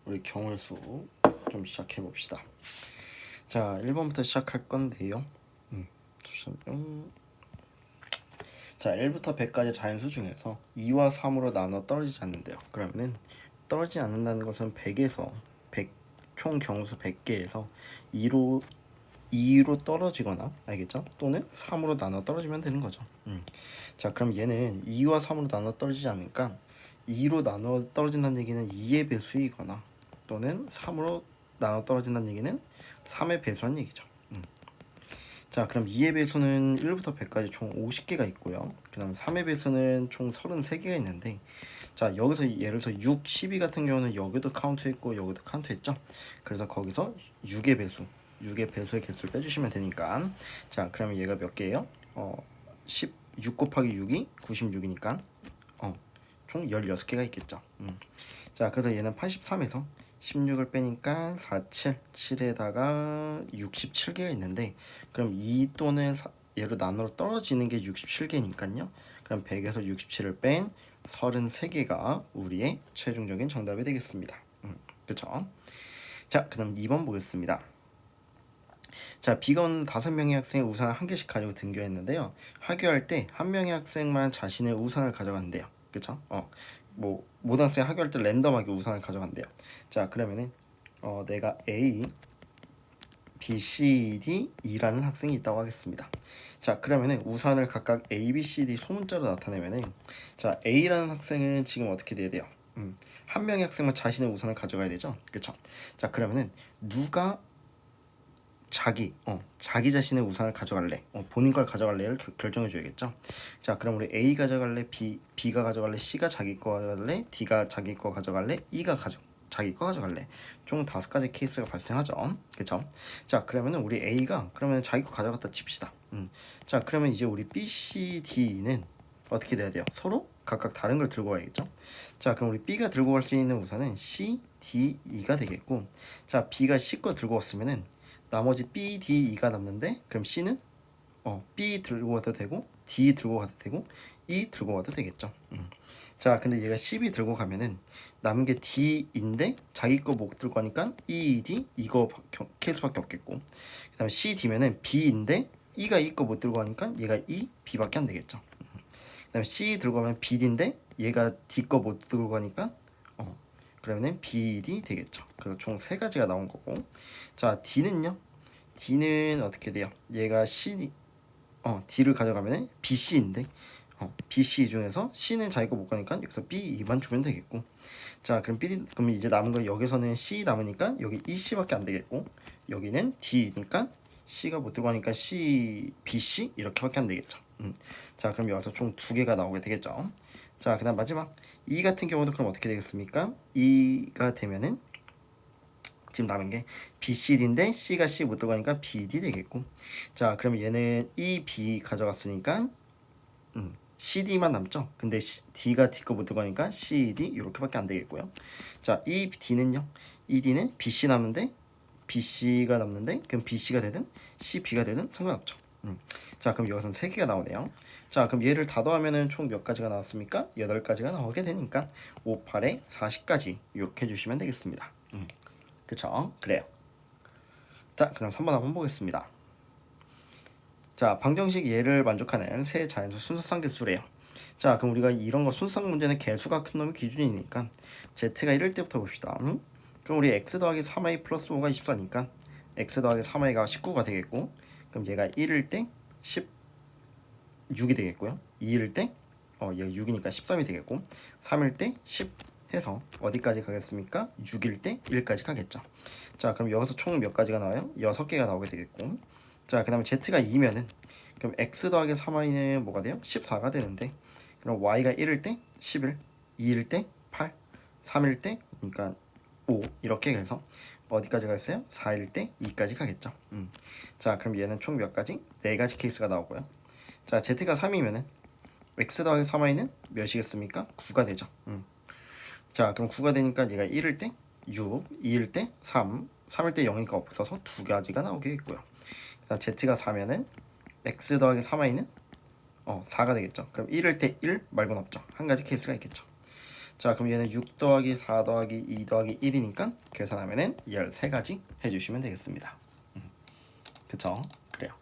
우리 경울수 좀 시작해 봅시다. 자, 1번부터 시작할 건데요. 잠시만요. 자, 1부터 100까지 자연수 중에서 2와 3으로 나눠 떨어지지 않는데요. 그러면은 떨어지지 않는다는 것은 100에서 100, 총 경수 100개에서 2로 떨어지거나, 알겠죠? 또는 3으로 나눠 떨어지면 되는 거죠. 자, 그럼 얘는 2와 3으로 나눠 떨어지지 않으니까 2로 나눠 떨어진다는 얘기는 2의 배수이거나 또는 3으로 나눠 떨어진다는 얘기는 3의 배수란 얘기죠. 자, 그럼 2의 배수는 1부터 100까지 총 50개가 있고요. 그 다음 3의 배수는 총 33개가 있는데, 자, 여기서 예를 들어서 6, 12 같은 경우는 여기도 카운트했고 여기도 카운트했죠. 그래서 거기서 6의 배수, 6의 배수의 개수를 빼주시면 되니까, 자, 그러면 얘가 몇 개예요? 6 곱하기 6이 96이니까 총 16개가 있겠죠. 자, 그래서 얘는 83에서 16을 빼니까 47, 7에다가 67개가 있는데, 그럼 2 또는 얘로 나눠 떨어지는 게 67개니까요. 그럼 100에서 67을 뺀 33개가 우리의 최종적인 정답이 되겠습니다. 그쵸? 자, 그럼 2번 보겠습니다. 자, 비가 오는 5명의 학생이 우산을 한 개씩 가지고 등교했는데요. 하교할 때 한 명의 학생만 자신의 우산을 가져간대요. 그쵸? 뭐 모든 학생이 하교할 때 랜덤하게 우산을 가져간대요. 자, 그러면은 내가 A, B, C, D, E라는 학생이 있다고 하겠습니다. 자, 그러면은 우산을 각각 A, B, C, D 소문자로 나타내면은, 자, A라는 학생은 지금 어떻게 돼야 돼요? 한 명의 학생만 자신의 우산을 가져가야 되죠. 그쵸? 자, 그러면은 누가 자기 자신의 우산을 가져갈래, 본인 걸 가져갈래를 결정해 줘야겠죠. 자, 그럼 우리 A 가져갈래, B가 가져갈래, C가 자기 거 가져갈래, D가 자기 거 가져갈래, E가 자기 거 가져갈래. 총 5가지 케이스가 발생하죠. 그쵸? 자, 그러면은 우리 A가 그러면 자기 거 가져갔다 칩시다. 자, 그러면 이제 우리 B, C, D는 어떻게 돼야 돼요? 서로 각각 다른 걸 들고 가야겠죠. 자, 그럼 우리 B가 들고 갈 수 있는 우산은 C, D, E가 되겠고, 자, B가 C 거 들고 왔으면은 나머지 B, D, E가 남는데, 그럼 C는 B 들고 가도 되고 D 들고 가도 되고 E 들고 가도 되겠죠. 자, 근데 얘가 12 들고 가면은 남은 게 D인데 자기 거 못 들고 가니까 E, D 이거 케이스밖에 없겠고, 그 다음에 C, D면은 B인데 E가 E 거 못 들고 가니까 얘가 E, B밖에 안 되겠죠. 그 다음에 C 들고 가면 B, D인데 얘가 D 거 못 들고 가니까 그러면은 B, D 되겠죠. 그래서 총 3가지가 나온 거고, 자, D는요? D는 어떻게 돼요? 얘가 D를 가져가면은 BC인데, BC 중에서 C는 자기 거 못 가니까 여기서 B2만 주면 되겠고, 자, 그럼 이제 남은 거 여기서는 C 남으니까 여기 EC밖에 안 되겠고, 여기는 D니까 C가 못 들고 가니까 C, BC 이렇게밖에 안 되겠죠. 자, 그럼 여기서 총 2개가 나오게 되겠죠. 자, 그다음 마지막 E 같은 경우도 그럼 어떻게 되겠습니까? E가 되면은 지금 남은 게 BCD인데 C가 C 못 들어가니까 BD 되겠고, 자, 그러면 얘는 E, B 가져갔으니까 CD만 남죠. 근데 D가 D 거 못 들어가니까 CD 이렇게밖에 안 되겠고요. 자, E, D는요? ED는 BC 남는데 BC가 남는데, 그럼 BC가 되든 CB가 되든 상관없죠. 자, 그럼 여기서는 3개가 나오네요. 자, 그럼 얘를 다 더하면은 총 몇 가지가 나왔습니까? 8가지가 나오게 되니까 5, 8에 40까지 이렇게 해주시면 되겠습니다. 그쵸? 그래요. 자, 그럼 3번 한번 보겠습니다. 자, 방정식 예를 만족하는 세 자연수 순서상 개수래요. 자, 그럼 우리가 이런 거 순서상 문제는 개수가 큰 놈이 기준이니까 z가 1일 때부터 봅시다. 그럼 우리 x 더하기 3i 플러스 5가 24니까 x 더하기 3i가 19가 되겠고, 그럼 얘가 1일 때 16이 되겠고요. 2일 때 얘가 6이니까 13이 되겠고, 3일 때 10 해서 어디까지 가겠습니까? 6일 때 1까지 가겠죠. 자, 그럼 여기서 총 몇 가지가 나와요? 6개가 나오게 되겠고, 자, 그 다음에 z가 2면은 그럼 x 더하기 3i는 뭐가 돼요? 14가 되는데, 그럼 y가 1일 때 11, 2일 때 8, 3일 때 그러니까 5 이렇게 해서 어디까지 갔어요? 4일 때 2까지 가겠죠. 자, 그럼 얘는 총 몇 가지? 4가지 케이스가 나오고요. 자, z가 3이면은 x 더하기 3i는 몇이겠습니까? 9가 되죠. 자, 그럼 9가 되니까 얘가 1일 때 6, 2일 때 3, 3일 때 0이니까 없어서 2가지가 나오게 있고요. 그다음 z가 4면은 x 더하기 3i는 4가 되겠죠. 그럼 1일 때 1 말고는 없죠. 한 가지 케이스가 있겠죠. 자, 그럼 얘는 6 더하기 4 더하기 2 더하기 1이니까 계산하면은 13가지 해주시면 되겠습니다. 그쵸? 그래요.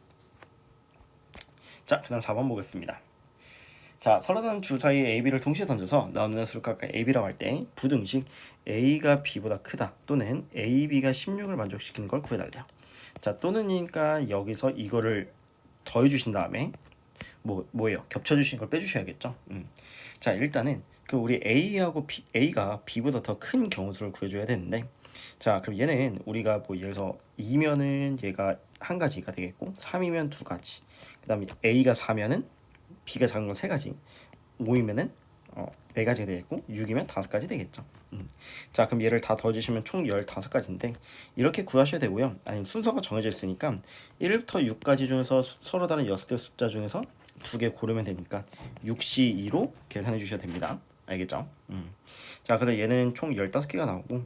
자, 그 다음 4번 보겠습니다. 자, 서로다른 줄 사이에 A, B를 동시에 던져서 나오는 수를 각각 A, B라고 할 때 부등식 A가 B보다 크다 또는 A, B가 16을 만족시키는 걸 구해달래요. 자, 또는이니까 여기서 이거를 더해주신 다음에 뭐예요? 겹쳐주신 걸 빼주셔야겠죠. 자, 일단은 그 우리 A가 B보다 더 큰 경우수를 구해줘야 되는데, 자, 그럼 얘는 우리가 뭐 예를 들어서 2면은 얘가 한 가지가 되겠고 3이면 두 가지, 그 다음에 A가 4면은 B가 작은 건 세 가지, 5이면은 네 가지가 되겠고 6이면 다섯 가지 되겠죠. 자, 그럼 얘를 다 더해주시면 총 15가지인데 이렇게 구하셔야 되고요. 아니면 순서가 정해져 있으니까 1부터 6까지 중에서 서로 다른 6개 숫자 중에서 2개 고르면 되니까 6C2로 계산해 주셔야 됩니다. 알겠죠? 자, 그다음 얘는 총 15개가 나오고,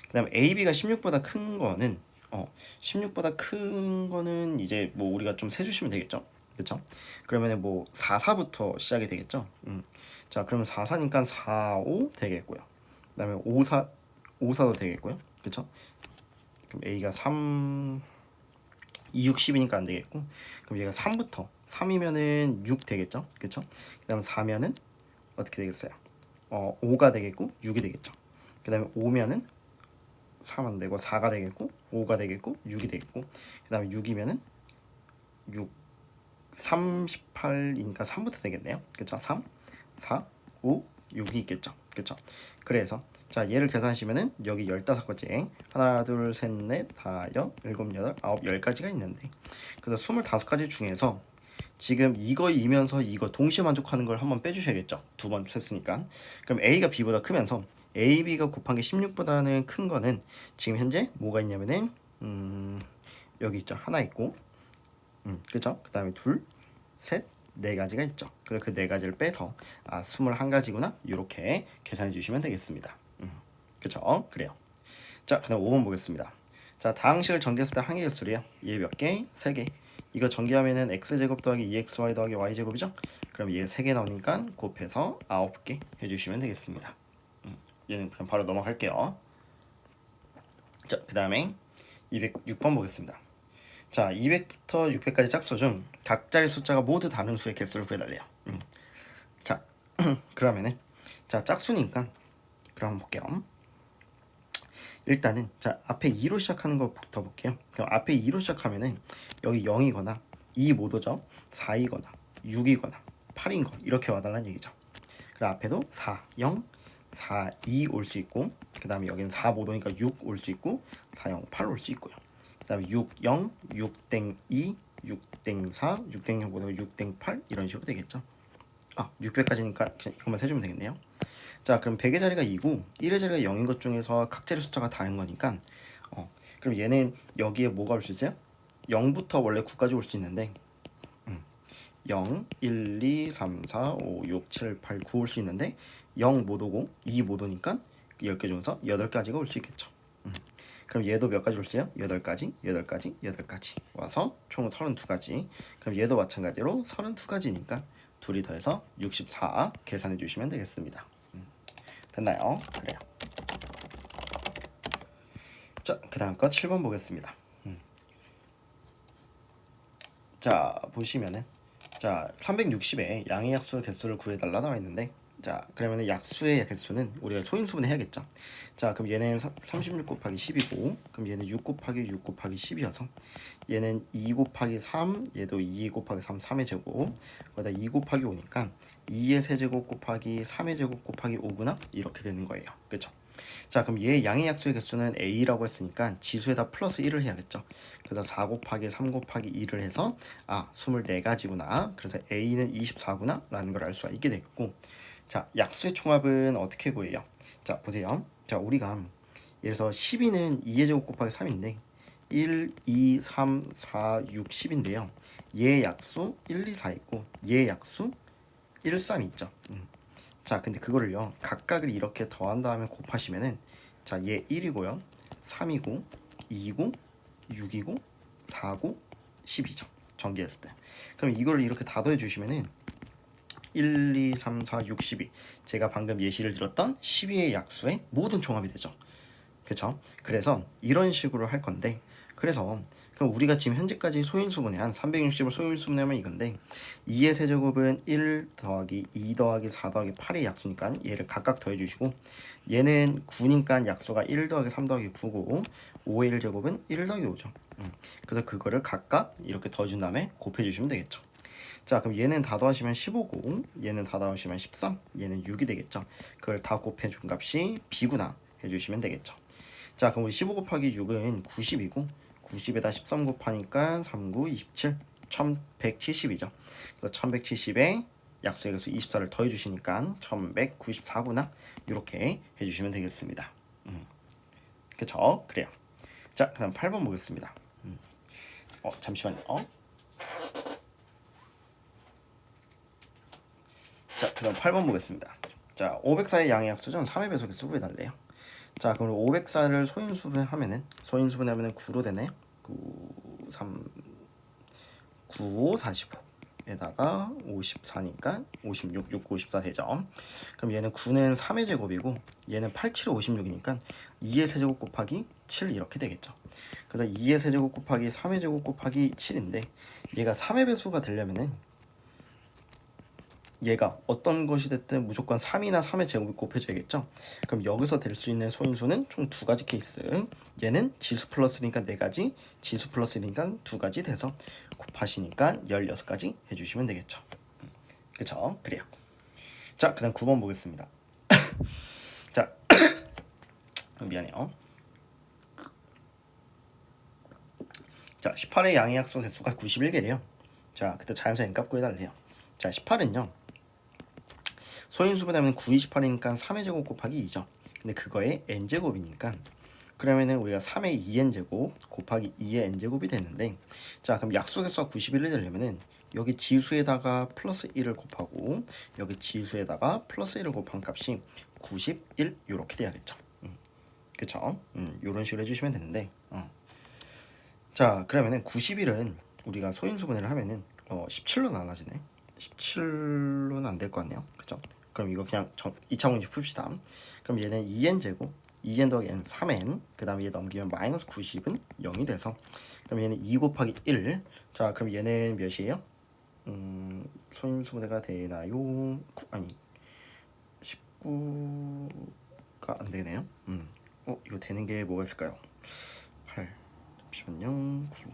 그 다음에 AB가 16보다 큰 거는 16보다 큰 거는 이제 뭐 우리가 좀 세주시면 되겠죠? 그쵸? 그러면은 뭐 44부터 시작이 되겠죠? 자, 그러면 44니까 45 되겠고요. 그 다음에 54도 되겠고요. 그쵸? 그럼 A가 3, 2, 6, 10이니까 안 되겠고, 그럼 얘가 3부터 3이면은 6 되겠죠? 그쵸? 그 다음에 4면은 어떻게 되겠어요? 5가 되겠고 6이 되겠죠. 그 다음에 5면은 3 안 되고 4가 되겠고 5가 되겠고 6이 되겠고, 그 다음에 6이면은 6 38이니까 3부터 되겠네요. 그쵸? 3 4 5 6이 있겠죠. 그쵸? 그래서 자, 얘를 계산하시면은 여기 15가지 하나 둘 셋 넷 다섯 일곱 여덟 아홉 10가지가 있는데, 그래서 25가지 중에서 지금 이거이면서 이거 동시에 만족하는 걸 한번 빼주셔야겠죠. 두 번 셌으니까. 그럼 A가 B보다 크면서 A, B가 곱한 게 16보다는 큰 거는 지금 현재 뭐가 있냐면은 여기 있죠. 하나 있고, 그죠? 그 다음에 둘, 셋, 네 가지가 있죠. 그래서 그 네 가지를 빼서 21가지구나 이렇게 계산해 주시면 되겠습니다. 그쵸? 그래요. 자, 그 다음 5번 보겠습니다. 자, 다항식을 전개했을 때 항의 개수래요. 얘 몇 개? 3개. 이거 전개하면은 x제곱 더하기 2xy 더하기 y제곱이죠? 그럼 얘 3개 나오니까 곱해서 9개 해주시면 되겠습니다. 얘는 그냥 바로 넘어갈게요. 자, 그 다음에 206번 보겠습니다. 자, 200부터 600까지 짝수 중 각자의 숫자가 모두 다른 수의 개수를 구해달래요. 자, 그러면은 자, 짝수니까 그럼 한번 볼게요. 일단은 자, 앞에 2로 시작하는 것부터 볼게요. 그럼 앞에 2로 시작하면은 여기 0이거나 2 못 오죠. 4이거나 6이거나 8인 거 이렇게 와달라는 얘기죠. 그럼 앞에도 4, 0, 4, 2 올 수 있고, 그 다음에 여기는 4 못 오니까 6 올 수 있고 4, 0, 8 올 수 있고요. 그 다음에 6, 0, 6, 땡 2, 6, 땡 4, 6, 땡 0 못 오고 6, 땡 8 이런 식으로 되겠죠. 600까지니까 이것만 세주면 되겠네요. 자, 그럼 100의 자리가 2고 1의 자리가 0인 것 중에서 각 자리 숫자가 다른 거니까 그럼 얘는 여기에 뭐가 올 수 있어요? 0부터 원래 9까지 올 수 있는데 0, 1, 2, 3, 4, 5, 6, 7, 8, 9 올 수 있는데 0 못 오고 2 못 오니까 10개 중에서 8가지가 올 수 있겠죠. 그럼 얘도 몇 가지 올 수 있어요? 8가지, 8가지, 8가지 와서 총 32가지. 그럼 얘도 마찬가지로 32가지니까 둘이 더해서 64 계산해 주시면 되겠습니다. 됐나요? 그래요. 자, 그 다음 거 7번 보겠습니다. 자, 보시면은 자, 360에 양의 약수 개수를 구해달라 나와 있는데, 자, 그러면은 약수의 개수는 우리가 소인수분 해야겠죠. 자, 그럼 얘는 36 곱하기 10이고, 그럼 얘는 6 곱하기 6 곱하기 10이어서 얘는 2 곱하기 3, 얘도 2 곱하기 3, 3의 제곱, 거기다 2 곱하기 5니까 2의 세제곱 곱하기 3의 제곱 곱하기 5구나 이렇게 되는 거예요. 그렇죠? 자, 그럼 얘 양의 약수의 개수는 A라고 했으니까 지수에다 플러스 1을 해야겠죠. 그래서 4 곱하기 3 곱하기 2를 해서 24가지구나. 그래서 A는 24구나 라는 걸 알 수가 있게 되겠고, 자, 약수의 총합은 어떻게 구해요? 자, 보세요. 자, 우리가 예를 들어서 12는 2의 제곱 곱하기 3인데 1, 2, 3, 4, 6, 10인데요. 얘 약수 1, 2, 4 있고 얘 약수 1, 3 있죠. 자, 근데 그거를요 각각을 이렇게 더한 다음에 곱하시면은 자, 얘 1이고요 3이고 2이고 6이고 4고 10이죠. 전개했을 때. 그럼 이거를 이렇게 다 더해 주시면은 1, 2, 3, 4, 6, 12 제가 방금 예시를 들었던 12의 약수의 모든 종합이 되죠. 그쵸? 그래서 이런 식으로 할 건데, 그래서 그럼 우리가 지금 현재까지 소인수분해한 360을 소인수분해하면 이건데 2의 세제곱은 1 더하기 2 더하기 4 더하기 8의 약수니까 얘를 각각 더해주시고, 얘는 9니까 약수가 1 더하기 3 더하기 9고 5의 1제곱은 1 더하기 5죠. 그래서 그거를 각각 이렇게 더해준 다음에 곱해주시면 되겠죠. 자, 그럼 얘는 다 더하시면 15고 얘는 다 더하시면 13, 얘는 6이 되겠죠. 그걸 다 곱해준 값이 b구나 해주시면 되겠죠. 자, 그럼 우리 15 곱하기 6은 90이고 90에다 13 곱하니까 3, 9, 27, 1170이죠. 그래서 1170에 약수의 개수 24를 더해주시니까 1194구나 이렇게 해주시면 되겠습니다. 그쵸? 그래요. 자, 그 다음 8번 보겠습니다. 잠시만요. 자, 그 다음 8번 보겠습니다. 자, 504의 양의 약수는 3의 배속의 수구해달래요. 자, 그럼 504를 소인수분하면은 9로 되네요. 9, 3, 9, 5, 45에다가 54니까 56, 6, 9, 54 되죠. 그럼 얘는 9는 3의 제곱이고 얘는 8, 7, 56이니까 2의 세제곱 곱하기 7 이렇게 되겠죠. 그래서 2의 세제곱 곱하기 3의 제곱 곱하기 7인데 얘가 3의 배수가 되려면은 얘가 어떤 것이 됐든 무조건 3이나 3의 제곱이 곱해져야겠죠. 그럼 여기서 될 수 있는 소인수는 총 두 가지 케이스. 얘는 지수 플러스니까 4가지, 지수 플러스니까 2가지 돼서 곱하시니까 16가지 해주시면 되겠죠. 그쵸? 그래요. 자, 그 다음 9번 보겠습니다. 자, 미안해요. 자, 18의 양의 약수 개수가 91개래요. 자, 그때 자연수 n값 구해달래요. 자, 18은요. 소인수분하면 9, 28이니까 3의 제곱 곱하기 2죠. 근데 그거의 n제곱이니까 그러면은 우리가 3의 2n제곱 곱하기 2의 n제곱이 되는데, 자, 그럼 약수 개수가 91이 되려면은 여기 지수에다가 플러스 1을 곱하고 여기 지수에다가 플러스 1을 곱한 값이 91 이렇게 돼야겠죠. 그쵸? 요런 식으로 해주시면 되는데, 자, 그러면은 91은 우리가 소인수분해를 하면은 17로 나눠지네. 17로는 안 될 것 같네요. 그죠? 그럼 이거 그냥 2차원식 풉시다. 그럼 얘는 2n제곱 2n 더하기 n 3n 그 다음에 얘 넘기면 마이너스 90은 0이 돼서, 그럼 얘는 2 곱하기 1. 자, 그럼 얘는 몇이에요? 소인수분해가 되나요? 아니 19가 안 되네요. 이거 되는 게 뭐가 있을까요? 8 잠시만요. 9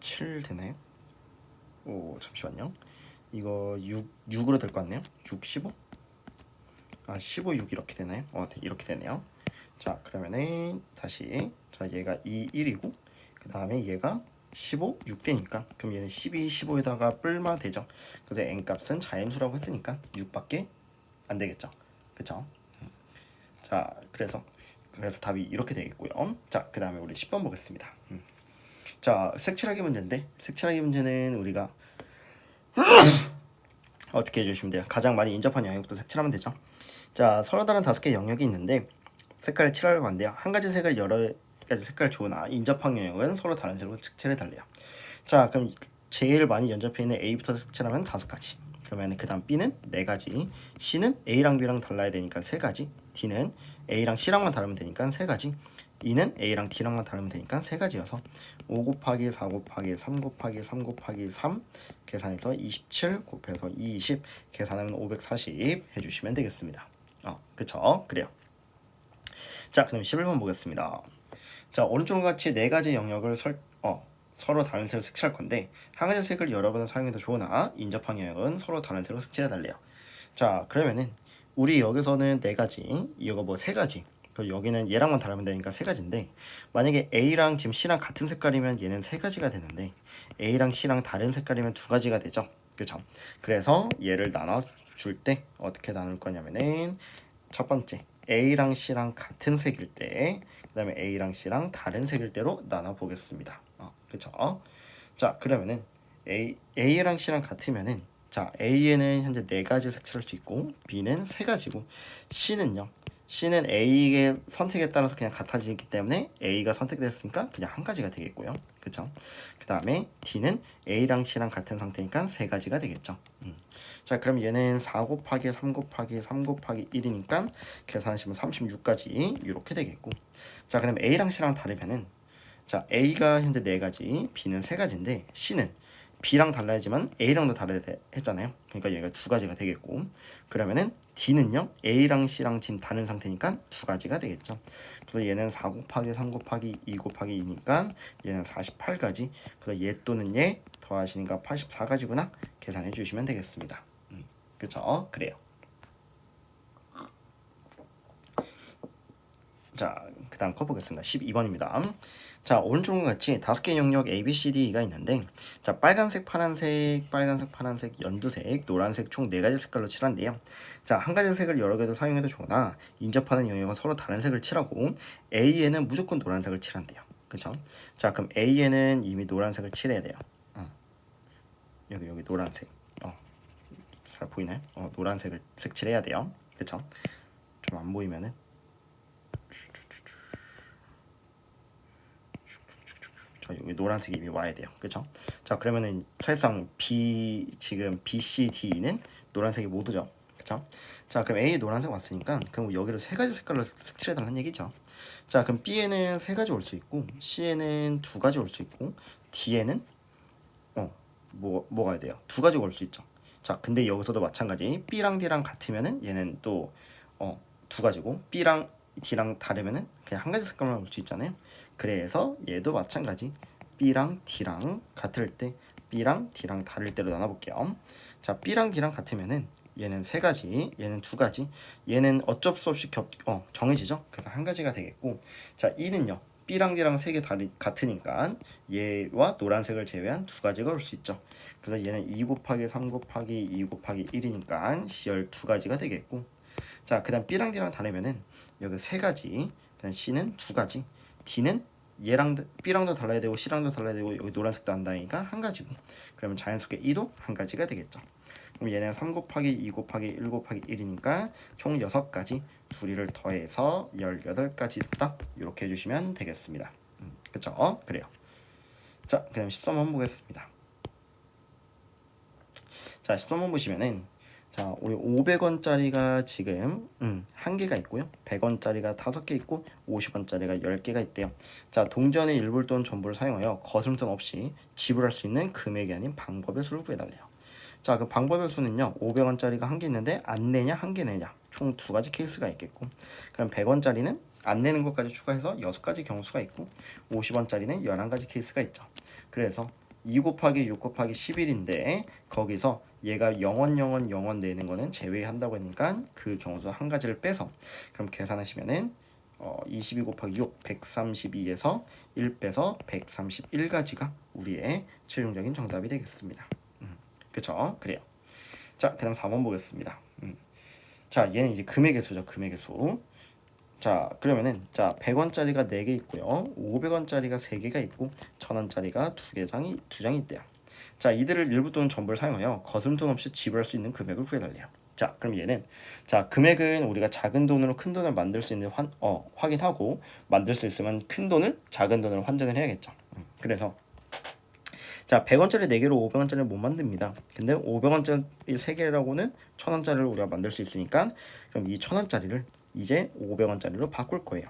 7 되나요? 잠시만요. 이거 6으로 될 것 같네요. 6, 15? 15, 6 이렇게 되나요? 이렇게 되네요. 자, 그러면은 다시, 자, 얘가 2, 1이고 그 다음에 얘가 15, 6 되니까 그럼 얘는 12, 15에다가 뿔마 되죠. 그래서 n값은 자연수라고 했으니까 6밖에 안 되겠죠. 그쵸? 자, 그래서 답이 이렇게 되겠고요. 자, 그 다음에 우리 10번 보겠습니다. 자, 색칠하기 문제인데, 색칠하기 문제는 우리가 어떻게 해주시면 돼요? 가장 많이 인접한 영역도 색칠하면 되죠. 자, 서로 다른 5개 영역이 있는데 색깔을 칠하려고 하는데요. 한 가지 색을 여러 가지 색깔 좋으나 인접한 영역은 서로 다른 색으로 색칠해 달래요. 자, 그럼 제일 많이 연접해 있는 A부터 색칠하면 5가지. 그러면 그 다음 B는 4가지, C는 A랑 B랑 달라야 되니까 3가지, D는 A랑 C랑만 다르면 되니까 3가지, E는 A랑 D랑만 다르면 되니까 3가지여서 5 곱하기 4 곱하기 3 곱하기 3 곱하기 3 계산해서 27 곱해서 20 계산하면 540 해주시면 되겠습니다. 그쵸? 그래요. 자, 그럼 11번 보겠습니다. 자, 오른쪽과 같이 4가지 영역을 서로 다른 색으로 색칠할 건데 한 가지 색을 여러 번 사용해도 좋으나 인접한 영역은 서로 다른 색으로 색칠해 달래요. 자, 그러면은 우리 여기서는 4가지, 이거 뭐 3가지, 여기는 얘랑만 다르면 되니까 3가지인데 만약에 A랑 지금 C랑 같은 색깔이면 얘는 3가지가 되는데 A랑 C랑 다른 색깔이면 2가지가 되죠. 그쵸? 그래서 얘를 나눠줄 때 어떻게 나눌 거냐면은 첫 번째 A랑 C랑 같은 색일 때, 그 다음에 A랑 C랑 다른 색일 때로 나눠 보겠습니다. 그쵸? 자, 그러면은 A랑 C랑 같으면은, 자, A에는 현재 4가지 색칠할 수 있고 B는 3가지고 C는요 C는 A의 선택에 따라서 그냥 같아지기 때문에 A가 선택됐으니까 그냥 한 가지가 되겠고요. 그쵸? 그 다음에 D는 A랑 C랑 같은 상태니까 세 가지가 되겠죠. 자, 그럼 얘는 4 곱하기 3 곱하기 3 곱하기 1이니까 계산하시면 36까지 이렇게 되겠고. 자, 그럼 A랑 C랑 다르면은 자, A가 현재 4가지, B는 3가지인데 C는 B랑 달라야지만 A랑도 다르다 했잖아요. 그러니까 얘가 2가지가 되겠고, 그러면은 D는요 A랑 C랑 지금 다른 상태니까 2가지가 되겠죠. 그래서 얘는 4 곱하기 3 곱하기 2 곱하기 2니까 얘는 48가지. 그래서 얘 또는 얘 더하시니까 84가지구나 계산해 주시면 되겠습니다. 그쵸? 그래요. 자, 그 다음 거 보겠습니다. 12번입니다. 자, 오른쪽과 같이 5개의 영역 A, B, C, D가 있는데, 자, 빨간색, 파란색, 빨간색, 파란색, 연두색, 노란색 총 4가지 색깔로 칠한대요. 자, 한 가지 색을 여러 개도 사용해도 좋으나 인접하는 영역은 서로 다른 색을 칠하고 A에는 무조건 노란색을 칠한대요. 그쵸? 자, 그럼 A에는 이미 노란색을 칠해야 돼요. 여기 노란색. 잘 보이나요? 노란색을 색칠해야 돼요. 그쵸? 좀 안 보이면은 자, 여기 노란색이 이미 와야 돼요. 그쵸? 자, 그러면은 사실상 지금 B, C, D는 노란색이 모두죠. 그쵸? 자, 그럼 A 노란색 왔으니까 그럼 여기를 3가지 색깔로 색칠해달라는 얘기죠. 자, 그럼 B에는 3가지 올 수 있고 C에는 2가지 올 수 있고 D에는 뭐가 돼요? 2가지 올 수 있죠. 자, 근데 여기서도 마찬가지 B랑 D랑 같으면은 얘는 또 2가지고 B랑 D랑 다르면은 그냥 한 가지 색깔만 올 수 있잖아요. 그래서 얘도 마찬가지 B랑 D랑 같을 때 B랑 D랑 다를 때로 나눠볼게요. 자, B랑 D랑 같으면은 얘는 3가지, 얘는 2가지, 얘는 어쩔 수 없이 정해지죠. 그래서 한 가지가 되겠고, 자, E는요 B랑 D랑 3개 같으니까 얘와 노란색을 제외한 2가지가 올 수 있죠. 그래서 얘는 2 곱하기 3 곱하기 2 곱하기 1이니까 C열 2가지가 되겠고, 자, 그 다음 B랑 D랑 다르면은 여기 3가지, 그 다음 C는 2가지, D는 얘랑 B랑도 달라야 되고 C랑도 달라야 되고 여기 노란색도 한다니까 한 가지고, 그러면 자연스럽게 E도 한 가지가 되겠죠. 그럼 얘는 3 곱하기 2 곱하기 1 곱하기 1이니까 총 6가지, 둘이를 더해서 18가지 됐다. 이렇게 해주시면 되겠습니다. 그쵸? 그래요. 자, 그 다음 13번 보겠습니다. 자, 13번 보시면은 자, 우리 500원짜리가 지금 한 개가 있고요. 100원짜리가 5개 있고 50원짜리가 10개가 있대요. 자, 동전의 일부를 또는 전부를 사용하여 거스름돈 없이 지불할 수 있는 금액이 아닌 방법의 수를 구해달래요. 자, 그 방법의 수는요. 500원짜리가 한 개 있는데 안 내냐 한 개 내냐 총 2가지 케이스가 있겠고, 그럼 100원짜리는 안 내는 것까지 추가해서 6가지 경우수가 있고 50원짜리는 11가지 케이스가 있죠. 그래서 2 곱하기 6 곱하기 11인데 거기서 얘가 0원 0원 0원 내는 거는 제외한다고 하니까 그 경우수 한 가지를 빼서 그럼 계산하시면은 22 곱하기 6 132에서 1 빼서 131가지가 우리의 최종적인 정답이 되겠습니다. 그쵸? 그래요. 자, 그 다음 4번 보겠습니다. 자, 얘는 이제 금액의 수죠. 금액의 수. 자, 그러면은 자 100원짜리가 4개 있고요. 500원짜리가 3개가 있고 1000원짜리가 2장이 있대요. 자, 이들을 일부 또는 전부를 사용하여 거스름돈 없이 지불할 수 있는 금액을 구해달래요. 자, 그럼 얘는 자 금액은 우리가 작은 돈으로 큰 돈을 만들 수 있는 확인하고 만들 수 있으면 큰 돈을 작은 돈으로 환전을 해야겠죠. 그래서 자 100원짜리 4개로 500원짜리를 못 만듭니다. 근데 500원짜리 3개라고는 1000원짜리를 우리가 만들 수 있으니까 그럼 이 1000원짜리를 이제 500원짜리로 바꿀 거예요.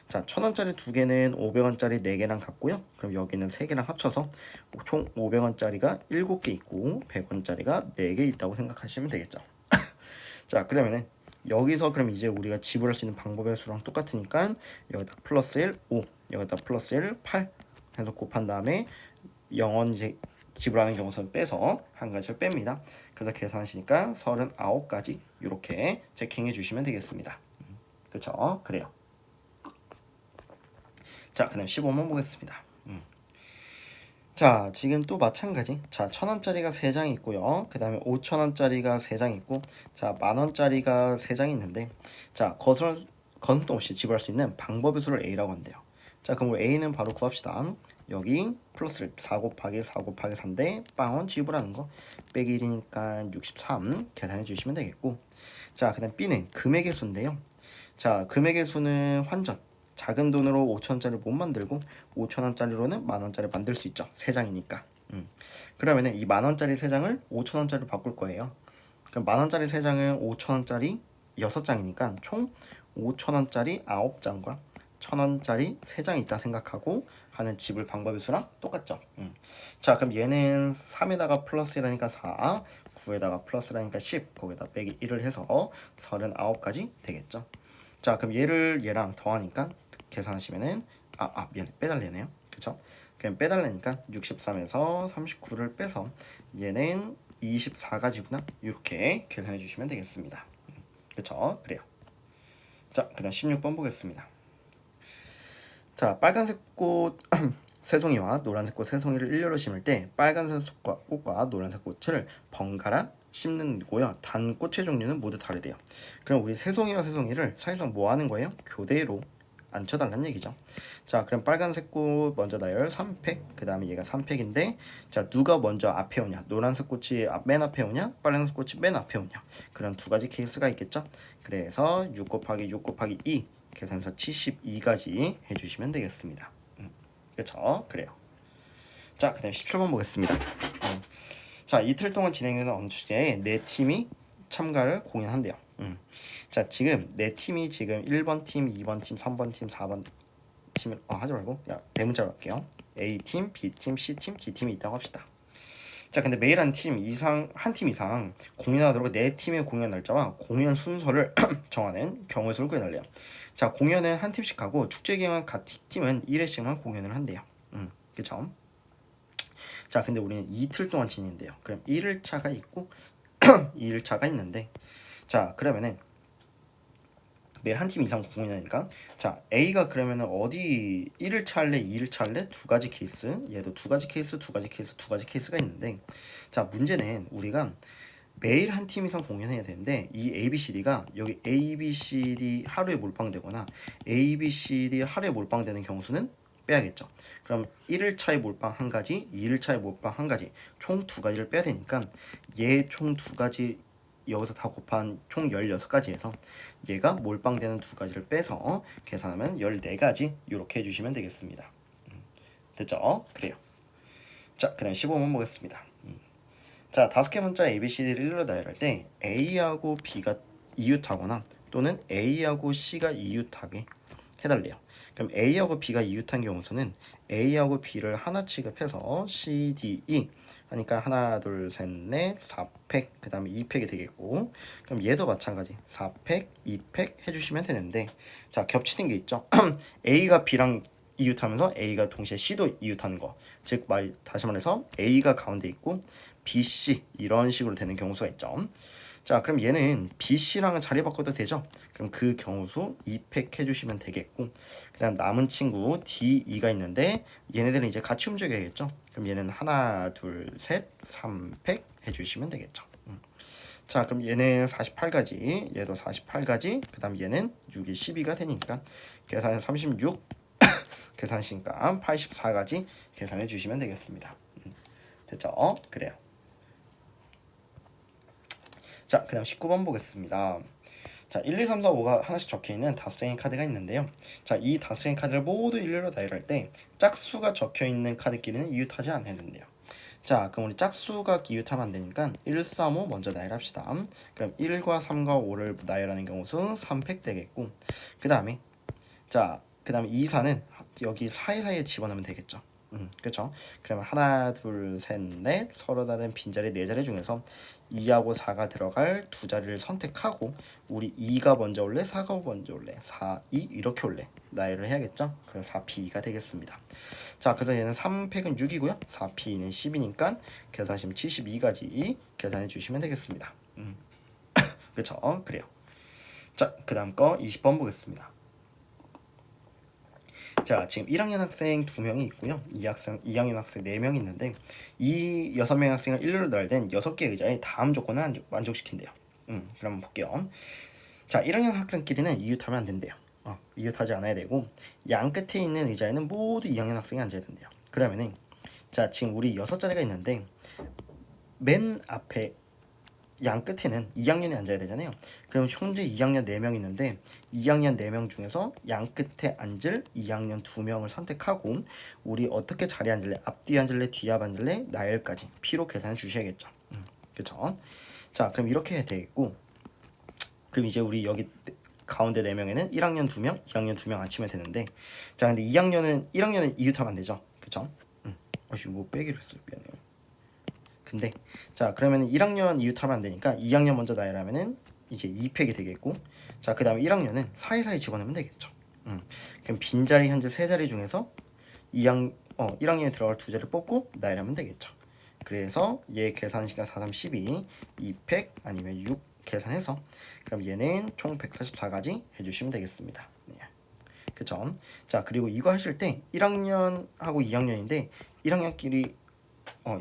자, 1000원짜리 2개는 500원짜리 4개랑 같고요. 그럼 여기는 3개랑 합쳐서 총 500원짜리가 7개 있고 100원짜리가 4개 있다고 생각하시면 되겠죠. 자, 그러면은 여기서 그럼 이제 우리가 지불할 수 있는 방법의 수랑 똑같으니까 여기다 플러스 1, 5, 여기다 플러스 1, 8 해서 곱한 다음에 0원 이제 지불하는 경우선 빼서 한 가지를 뺍니다. 그래서 계산하시니까 39가지 이렇게 체킹해 주시면 되겠습니다. 그쵸? 그래요. 자, 그 다음 15번 보겠습니다. 자, 지금 또 마찬가지. 자, 1000원짜리가 3장 있고요. 그 다음에 5000원짜리가 3장 있고, 자, 만원짜리가 3장이 있는데, 자, 거스름 없이 지불할 수 있는 방법의 수를 A라고 한대요. 자, 그럼 우리 A는 바로 구합시다. 여기 플러스 4 곱하기 4 곱하기 3인데 빵원 지불하는 거 빼기 1이니까 63 계산해 주시면 되겠고, 자, 그 다음 B는 금액의 수인데요. 자, 금액의 수는 환전. 작은 돈으로 5천원짜리 못 만들고 5천원짜리로는 만원짜리 만들 수 있죠. 3장이니까. 그러면은 이 만원짜리 3장을 5천원짜리로 바꿀 거예요. 그럼 만원짜리 3장은 5천원짜리 6장이니까 총 5천원짜리 9장과 1,000원짜리 3장이 있다 생각하고 하는 지불 방법의 수랑 똑같죠. 자, 그럼 얘는 3에다가 플러스라니까 4, 9에다가 플러스라니까 10, 거기다 빼기 1을 해서 39가지 되겠죠. 자, 그럼 얘를 얘랑 더하니까 계산하시면은 미안해, 빼달래네요. 그쵸? 그럼 빼달래니까 63에서 39를 빼서 얘는 24가지구나. 이렇게 계산해 주시면 되겠습니다. 그쵸? 그래요. 자, 그 다음 16번 보겠습니다. 자, 빨간색 꽃 새송이와 노란색 꽃 새송이를 일렬로 심을 때 빨간색 꽃과 노란색 꽃을 번갈아 심는 거고요. 단 꽃의 종류는 모두 다르대요. 그럼 우리 새송이와 새송이를 사실상 뭐 하는 거예요? 교대로 앉혀달라는 얘기죠. 자, 그럼 빨간색 꽃 먼저 나열 3팩, 그 다음에 얘가 3팩인데, 자, 누가 먼저 앞에 오냐? 노란색 꽃이 맨 앞에 오냐? 빨간색 꽃이 맨 앞에 오냐? 그런 두 가지 케이스가 있겠죠. 그래서 6 곱하기 6 곱하기 2 계산해서 72가지 해주시면 되겠습니다. 그렇죠? 그래요. 자, 그 다음에 17번 보겠습니다. 자, 이틀 동안 진행되는 어느 주제에 네 팀이 참가를 공연한대요. 자, 지금 네 팀이 지금 1번 팀, 2번 팀, 3번 팀, 4번 팀을 하지 말고 야, 대문자로 할게요. A팀, B팀, C팀, D팀이 있다고 합시다. 자, 근데 매일 한 팀 이상 공연하도록 네 팀의 공연 날짜와 공연 순서를 정하는 경우의 수를 구해달래요. 자, 공연은 한 팀씩 하고 축제 기간 각 팀은 1회씩만 공연을 한대요. 그쵸? 자, 근데 우리는 이틀 동안 진행돼요. 그럼 1일차가 있고 2일차가 있는데, 자, 그러면은 매일 한 팀 이상 공연하니까, 자, A가 그러면은 어디 1일차 할래, 2일차 할래? 두 가지 케이스. 얘도 두 가지 케이스, 두 가지 케이스, 두 가지 케이스가 있는데, 자, 문제는 우리가 매일 한 팀 이상 공연해야 되는데, 이 ABCD가 여기 ABCD 하루에 몰빵되거나 ABCD 하루에 몰빵되는 경우수는 빼야겠죠. 그럼 1일차에 몰빵 한 가지, 2일차에 몰빵 한 가지, 총 두 가지를 빼야 되니까 얘 총 두 가지 여기서 다 곱한 총 16가지에서 얘가 몰빵되는 두 가지를 빼서 계산하면 14가지 이렇게 해주시면 되겠습니다. 됐죠? 그래요. 자, 그 다음 15번 보겠습니다. 자, 5개 문자 ABCD를 일로 나열할 때 A하고 B가 이웃하거나 또는 A하고 C가 이웃하게 해달래요. 그럼 A하고 B가 이웃한 경우서는 A하고 B를 하나 취급해서 C, D, E 하니까 하나, 둘, 셋, 넷, 4팩, 그 다음에 2팩이 되겠고, 그럼 얘도 마찬가지 4팩, 2팩 해주시면 되는데, 자, 겹치는 게 있죠. A가 B랑 이웃하면서 A가 동시에 C도 이웃하는 거, 즉 다시 말해서 A가 가운데 있고 B, C 이런 식으로 되는 경우수가 있죠. 자, 그럼 얘는 B, C랑은 자리 바꿔도 되죠? 그럼 그 경우수 2팩 해주시면 되겠고, 그 다음 남은 친구 D, E가 있는데 얘네들은 이제 같이 움직여야겠죠? 그럼 얘는 하나, 둘, 셋, 3팩 해주시면 되겠죠. 자, 그럼 얘는 48가지, 얘도 48가지, 그 다음 얘는 6이 12가 되니까 계산은 36, 계산식감 84가지 계산해 주시면 되겠습니다. 됐죠? 그래요. 자, 그 다음 19번 보겠습니다. 자, 1, 2, 3, 4, 5가 하나씩 적혀있는 닷생의 카드가 있는데요. 자, 이 닷생의 카드를 모두 일렬로 나열할 때 짝수가 적혀있는 카드끼리는 이웃하지 않아야 된대요. 자, 그럼 우리 짝수가 이웃하면 안 되니까 1, 3, 5 먼저 나열합시다. 그럼 1과 3과 5를 나열하는 경우수 3팩 되겠고, 그 다음에 자, 그 다음에 2, 4는 여기 사이사이에 집어넣으면 되겠죠. 그렇죠? 그러면 하나, 둘, 셋, 넷 서로 다른 빈자리 4자리 중에서 2하고 4가 들어갈 두 자리를 선택하고 우리 2가 먼저 올래, 4가 먼저 올래, 4, 2 이렇게 올래 나열을 해야겠죠? 그래서 4P가 되겠습니다. 자, 그래서 얘는 3팩은 6이고요 4P는 10이니까 계산하시면 72가지 계산해 주시면 되겠습니다. 그렇죠? 그래요. 자, 그 다음 거 20번 보겠습니다. 자, 지금 1학년 학생 2명이 있고요. 2학년 학생 4명이 있는데 이 6명의 학생을 일렬로 나열된 6개의 의자에 다음 조건을 만족시킨대요. 그럼 볼게요. 자, 1학년 학생끼리는 이웃하면 안 된대요. 이웃하지 않아야 되고 양 끝에 있는 의자에는 모두 2학년 학생이 앉아야 된대요. 그러면은 자, 지금 우리 6자리가 있는데 맨 앞에 양 끝에는 2학년이 앉아야 되잖아요. 그럼 현재 2학년 4명 있는데 2학년 4명 중에서 양 끝에 앉을 2학년 2명을 선택하고 우리 어떻게 자리에 앉을래? 앞뒤 앉을래? 뒤앞 앉을래? 나열까지 P로 계산해 주셔야겠죠. 그쵸? 자, 그럼 이렇게 해야 되겠고, 그럼 이제 우리 여기 가운데 4명에는 1학년 2명, 2학년 2명 앉히면 되는데, 자, 근데 1학년은 이웃하면 안 되죠. 그쵸? 아씨, 뭐 빼기로 했어요. 미안해요. 근데, 자, 그러면 1학년 이웃하면 안 되니까 2학년 먼저 나열하면은 이제 2팩이 되겠고, 자, 그 다음에 1학년은 사이사이 집어넣으면 되겠죠. 그럼 빈자리 현재 3자리 중에서 1학년에 들어갈 2자리를 뽑고 나열하면 되겠죠. 그래서 얘 계산 시간 4, 3, 12, 2팩 아니면 6 계산해서 그럼 얘는 총 144가지 해주시면 되겠습니다. 네. 그쵸? 자, 그리고 이거 하실 때 1학년하고 2학년인데 1학년끼리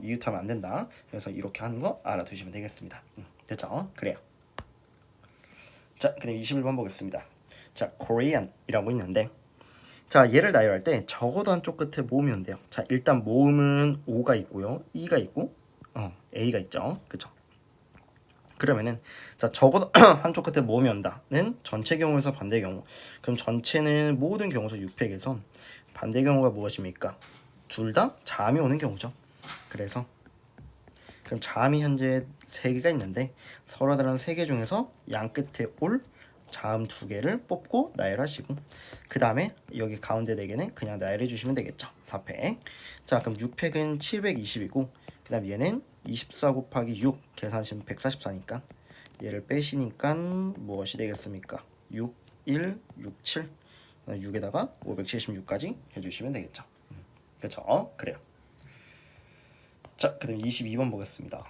이웃하면 안 된다. 그래서 이렇게 하는 거 알아두시면 되겠습니다. 됐죠? 그래요. 자, 그다음 21번 보겠습니다. 자, Korean이라고 있는데, 자, 얘를 나열할 때 적어도 한쪽 끝에 모으면 돼요. 자, 일단 모음은 O가 있고요, E가 있고, A가 있죠. 그쵸? 그러면은, 자, 적어도 한쪽 끝에 모음이 온다는 전체 경우에서 반대 경우. 그럼 전체는 모든 경우에서 6팩에서 반대 경우가 무엇입니까? 둘 다 자음이 오는 경우죠. 그래서 그럼 자음이 현재 3개가 있는데 서로 다른 3개 중에서 양 끝에 올 자음 2개를 뽑고 나열하시고, 그 다음에 여기 가운데 4개는 그냥 나열해 주시면 되겠죠. 4팩. 자, 그럼 6팩은 720이고 그 다음 얘는 24 곱하기 6 계산하시면 144니까 얘를 빼시니까 무엇이 되겠습니까? 6, 1, 6, 7 6에다가 576까지 해주시면 되겠죠. 그렇죠? 그래요. 자, 그 다음 22번 보겠습니다.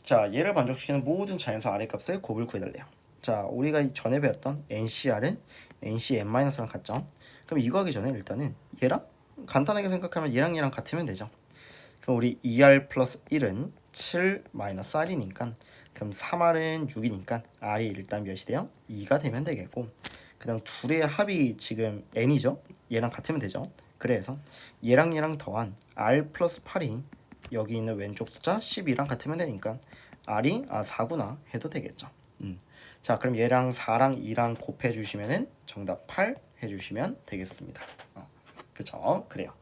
자, 얘를 만족시키는 모든 자연수 아래값의 곱을 구해달래요. 자, 우리가 전에 배웠던 NCR은 NCN-랑 같죠? 그럼 이거 하기 전에 일단은 얘랑 간단하게 생각하면 얘랑 같으면 되죠. 그럼 우리 2R 플러스 1은 7 마이너스 R이니까, 그럼 3R은 6이니까 R이 일단 몇이 돼요? 2가 되면 되겠고, 그 다음 둘의 합이 지금 N이죠? 얘랑 같으면 되죠. 그래서 얘랑 더한 R 플러스 8이 여기 있는 왼쪽 숫자 12랑 같으면 되니까 R이 4구나 해도 되겠죠. 자, 그럼 얘랑 4랑 2랑 곱해 주시면은 정답 8 해주시면 되겠습니다. 그쵸? 그래요.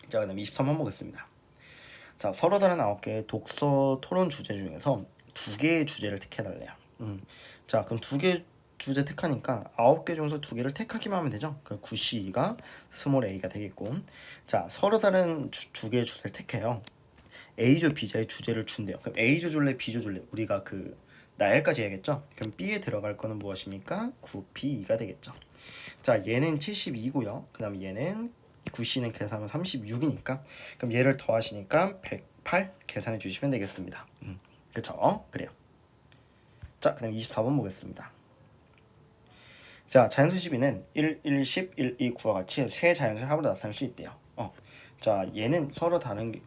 자, 그다음 23번 보겠습니다. 자, 서로 다른 9개의 독서 토론 주제 중에서 2개의 주제를 택해달래요. 자, 그럼 2개 주제 택하니까 9개 중에서 2개를 택하기만 하면 되죠. 그 9C가 스몰 a가 되겠고, 자, 서로 다른 2개의 주제를 택해요. A조 B조의 주제를 준대요. 그럼 A조 줄래 B조 줄래? 우리가 그 나열까지 해야겠죠. 그럼 B에 들어갈 거는 무엇입니까? 9P2가 되겠죠. 자, 얘는 72고요. 그 다음에 얘는 9C는 계산하면 36이니까 그럼 얘를 더하시니까 108 계산해 주시면 되겠습니다. 그쵸? 그래요. 자, 그 다음 24번 보겠습니다. 자, 자연수 12는 1, 1, 10, 1, 2, 9와 같이 세 자연수의 합으로 나타날 수 있대요. 자, 얘는 서로 다른 게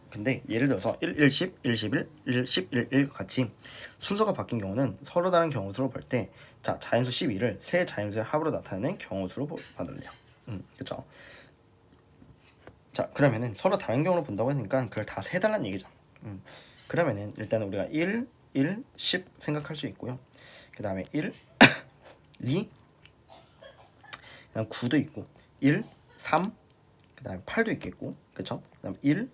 근데 예를 들어서 1, 1, 10, 1, 11, 1, 10, 1, 1 같이 순서가 바뀐 경우는 서로 다른 경우수로 볼 때, 자, 자연수 12를 세 자연수의 합으로 나타내는 경우수로 받을래요. 그쵸? 자, 그러면은 서로 다른 경우로 본다고 했으니까 그걸 다 세달라는 얘기죠. 그러면은 일단 우리가 1, 1, 10 생각할 수 있고요. 그 다음에 1, 2, 그 다음 9도 있고 1, 3, 그 다음에 8도 있겠고, 그쵸? 그 다음 1,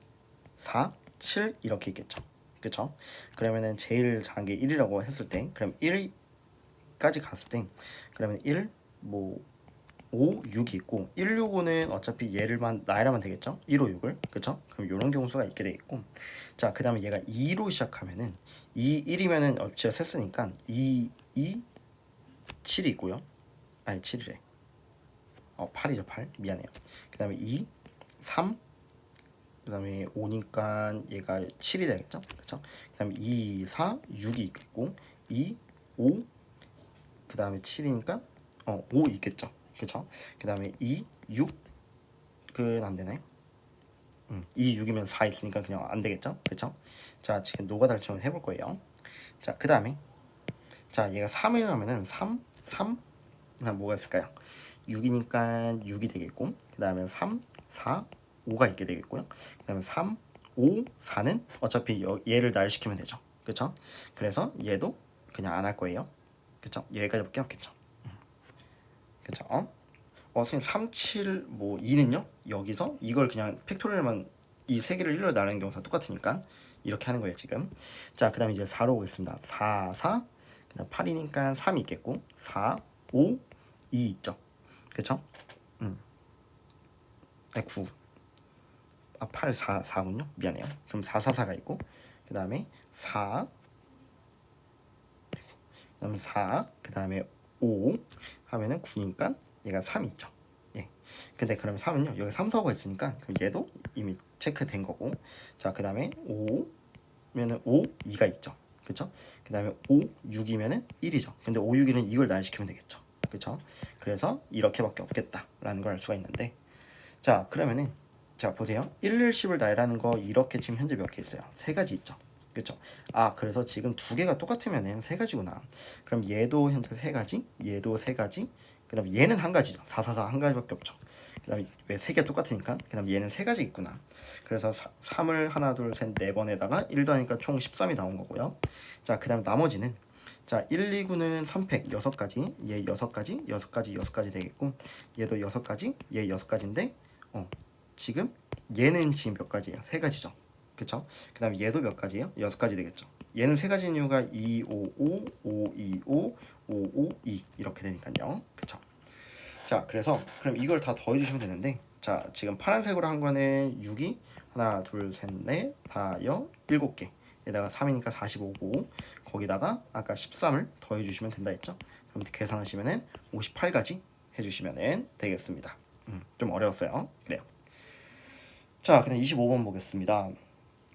4, 7 이렇게 있겠죠. 그쵸? 그러면은 제일 작은 게 1이라고 했을 때, 그럼 1까지 갔을 때, 그러면 1, 5, 6이 있고, 1, 6, 5는 어차피 얘를만 나열하면 되겠죠? 1, 5, 6을. 그쵸? 그럼 이런 경우수가 있게 돼 있고, 자, 그 다음에 얘가 2로 시작하면은 2, 1이면은 제가 셌으니까 2, 7이 있고요. 아니, 7이래. 8이죠, 8. 미안해요. 그 다음에 2, 3, 그 다음에 5니까 얘가 7이 되겠죠? 그쵸? 그 다음에 2, 4, 6이 있겠고 2, 5, 그 다음에 7이니까 5 있겠죠? 그쵸? 그 다음에 2, 6은 안 되나요? 2, 6이면 4 있으니까 그냥 안 되겠죠? 그쵸? 자, 지금 노가다를 좀 해볼 거예요. 자, 그 다음에 자, 얘가 3을 하면은 3, 뭐가 있을까요? 6이니까 6이 되겠고, 그 다음에 3, 4, 5가 있게 되겠고요. 그 다음에 3, 5, 4는 어차피 얘를 날 시키면 되죠. 그쵸? 그래서 얘도 그냥 안 할 거예요. 그쵸? 여기까지밖에 없겠죠. 그쵸? 선생님 3, 7, 뭐 2는요? 여기서 이걸 그냥 팩토리얼만 이 세 개를 1로 나누는 경우가 똑같으니까 이렇게 하는 거예요 지금. 자, 그 다음에 이제 4로 오겠습니다. 4, 4, 그 다음 8이니까 3이 있겠고 4, 5, 2 있죠. 그쵸? 아니 9, 8, 4, 4군요? 미안해요. 그럼 4, 4, 4가 있고 그 다음에 4, 그 다음에 4, 그 다음에 5 하면은 9니까 얘가 3 있죠. 예. 근데 그러면 3은요 여기 3, 4, 5가 있으니까 그럼 얘도 이미 체크된 거고, 자 그 다음에 5면은 5, 2가 있죠. 그쵸? 그 다음에 5, 6이면은 1이죠. 근데 5, 6이는 이걸 날시키면 되겠죠. 그쵸? 그래서 이렇게밖에 없겠다라는 걸 알 수가 있는데, 자 그러면은 자 보세요. 1, 1, 10을 나열하는 거 이렇게 지금 현재 몇 개 있어요? 세 가지 있죠. 그쵸? 그래서 지금 두 개가 똑같으면은 세 가지구나. 그럼 얘도 현재 세 가지, 얘도 세 가지, 그 다음에 얘는 한 가지죠. 4, 4, 4 한 가지밖에 없죠. 그 다음에 왜 세 개가 똑같으니까, 그 다음에 얘는 세 가지 있구나. 그래서 3을 하나, 둘, 셋, 네 번에다가 1도 하니까 총 13이 나온 거고요. 자, 그 다음 나머지는 자 1, 2, 9는 3팩 6가지, 얘 6가지, 6가지, 6가지 되겠고, 얘도 6가지, 얘 6가지인데 지금 얘는 지금 몇 가지예요? 세 가지죠. 그쵸? 그 다음에 얘도 몇 가지예요? 6가지 되겠죠. 얘는 세 가지인 이유가 2, 5, 5, 5, 2, 5, 5, 5, 2 이렇게 되니까요. 그쵸? 자, 그래서 그럼 이걸 다 더해주시면 되는데, 자 지금 파란색으로 한 거는 6이 하나, 둘, 셋, 넷, 다섯, 7개. 에다가 3이니까 45고 거기다가 아까 13을 더해주시면 된다 했죠. 그럼 계산하시면은 58가지 해주시면 되겠습니다. 좀 어려웠어요. 그래요. 자, 그냥 25번 보겠습니다.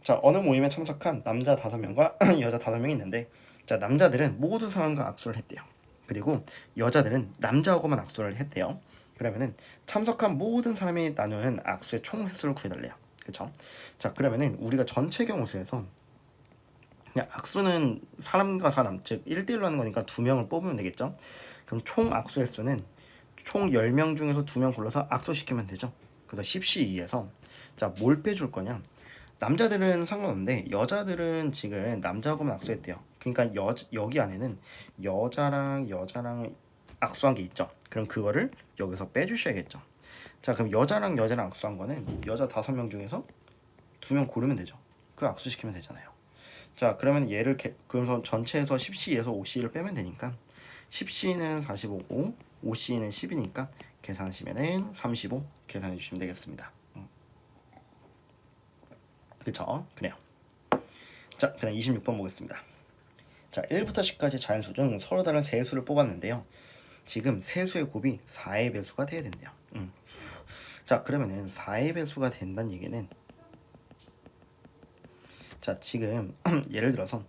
자, 어느 모임에 참석한 남자 5명과 여자 5명이 있는데, 자, 남자들은 모두 사람과 악수를 했대요. 그리고 여자들은 남자하고만 악수를 했대요. 그러면은 참석한 모든 사람이 나누는 악수의 총 횟수를 구해달래요. 그쵸? 자, 그러면은 우리가 전체 경우 수에서 그냥 악수는 사람과 사람, 즉 1대1로 하는 거니까 2명을 뽑으면 되겠죠? 그럼 총 악수 횟수는 총 10명 중에서 2명 골라서 악수시키면 되죠. 그래서 10C2에서 자, 뭘 빼줄 거냐? 남자들은 상관없는데 여자들은 지금 남자하고만 악수했대요. 그러니까 여기 안에는 여자랑 악수한 게 있죠. 그럼 그거를 여기서 빼주셔야겠죠. 자, 그럼 여자랑 악수한 거는 여자 5명 중에서 2명 고르면 되죠. 그 악수시키면 되잖아요. 자, 그러면 얘를 그래서 전체에서 10C에서 5C를 빼면 되니까 10C는 45고 5C는 10이니까 계산하시면은 35 계산해 주시면 되겠습니다. 그쵸? 그래요. 자, 그다음 26번 보겠습니다. 자, 1부터 10까지 자연수 중 서로 다른 세 수를 뽑았는데요. 지금 세 수의 곱이 4의 배수가 돼야 된대요. 자, 그러면은 4의 배수가 된다는 얘기는, 자, 지금 예를 들어서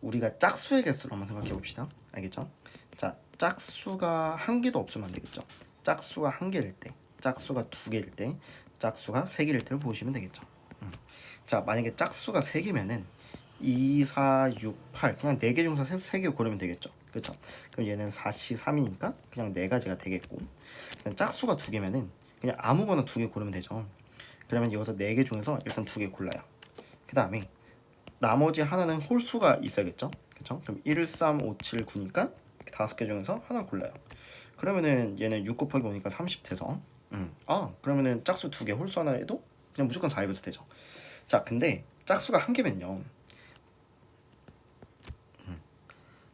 우리가 짝수의 개수로 한번 생각해 봅시다. 알겠죠? 자, 짝수가 한 개도 없으면 안 되겠죠. 짝수가 한 개일 때, 짝수가 두 개일 때, 짝수가 세 개일 때를 보시면 되겠죠. 자, 만약에 짝수가 세 개면은 2, 4, 6, 8 그냥 4개 중에서 3개 고르면 되겠죠. 그렇죠? 그럼 얘는 4C 3이니까 그냥 4가지가 되겠고, 그냥 짝수가 2개면은 그냥 아무거나 2개 고르면 되죠. 그러면 여기서 4개 중에서 일단 2개 골라요. 그 다음에 나머지 하나는 홀수가 있어야겠죠. 그렇죠? 그럼 1, 3, 5, 7, 9니까 5개 중에서 하나를 골라요. 그러면은 얘는 6 곱하기 5니까 30 돼서 그러면은 짝수 2개 홀수 하나 해도 그냥 무조건 4의 배수 되죠. 자, 근데 짝수가 한 개면요.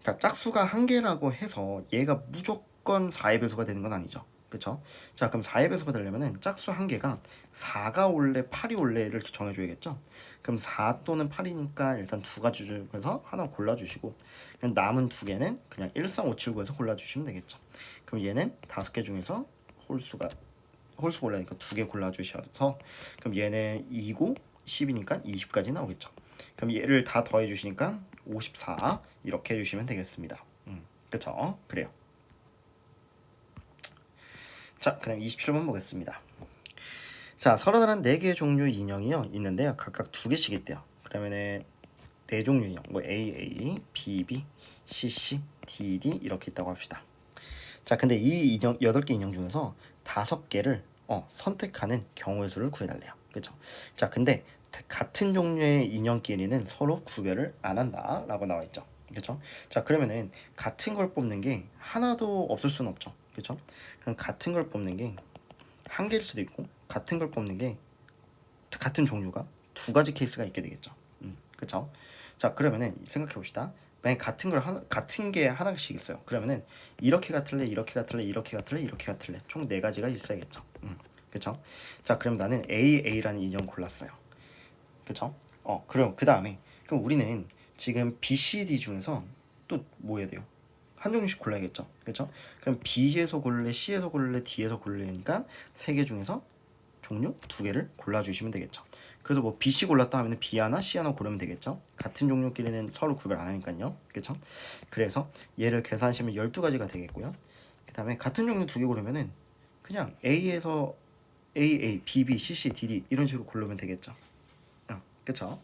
자, 짝수가 한 개라고 해서 얘가 무조건 4의 배수가 되는 건 아니죠. 그쵸? 자, 그럼 4의 배수가 되려면은 짝수 한 개가 4가 올래 8이 올래를 정해줘야겠죠. 그럼 4 또는 8이니까 일단 두 가지 중에서 하나 골라주시고, 그냥 남은 두 개는 그냥 1, 3, 5, 7, 9에서 골라주시면 되겠죠. 그럼 얘는 5개 중에서 홀수 골라니까 두 개 골라주셔서, 그럼 얘는 2고 10이니까 20까지 나오겠죠. 그럼 얘를 다 더해주시니까 54 이렇게 해주시면 되겠습니다. 그쵸? 그래요. 자, 그다음 27번 보겠습니다. 자, 서로 다른 4개의 종류 인형이요 있는데요, 각각 2개씩 있대요. 그러면은 4종류 인형, 뭐 AA, BB, CC, DD 이렇게 있다고 합시다. 자, 근데 이 인형 8개 인형 중에서 5개를 선택하는 경우의 수를 구해달래요. 그쵸? 자, 근데 같은 종류의 인형끼리는 서로 구별을 안 한다 라고 나와 있죠. 그쵸? 자, 그러면은 같은 걸 뽑는 게 하나도 없을 수는 없죠. 그쵸? 그럼 같은 걸 뽑는 게 한 개일 수도 있고, 같은 걸 뽑는 게 같은 종류가 두 가지 케이스가 있게 되겠죠. 그쵸? 자, 그러면은 생각해 봅시다. 만약 같은 게 하나씩 있어요. 그러면은 이렇게 같을래, 이렇게 같을래, 이렇게 같을래, 이렇게 같을래. 총 네 가지가 있어야겠죠. 그쵸? 자, 그럼 나는 AA라는 인형 골랐어요. 그쵸? 그럼 그 다음에 그럼 우리는 지금 B, C, D 중에서 또 뭐 해야 돼요? 한 종류씩 골라야겠죠. 그쵸? 그럼 B에서 고를래, C에서 고를래, D에서 고를래니까 세 개 중에서 종류 두 개를 골라주시면 되겠죠. 그래서 뭐 B, C 골랐다 하면 B 하나, C 하나 고르면 되겠죠. 같은 종류끼리는 서로 구별 안 하니까요. 그쵸? 그래서 얘를 계산하시면 12가지가 되겠고요. 그 다음에 같은 종류 두 개 고르면은 그냥 A에서 AA, BB, CC, DD 이런 식으로 고르면 되겠죠. 그쵸?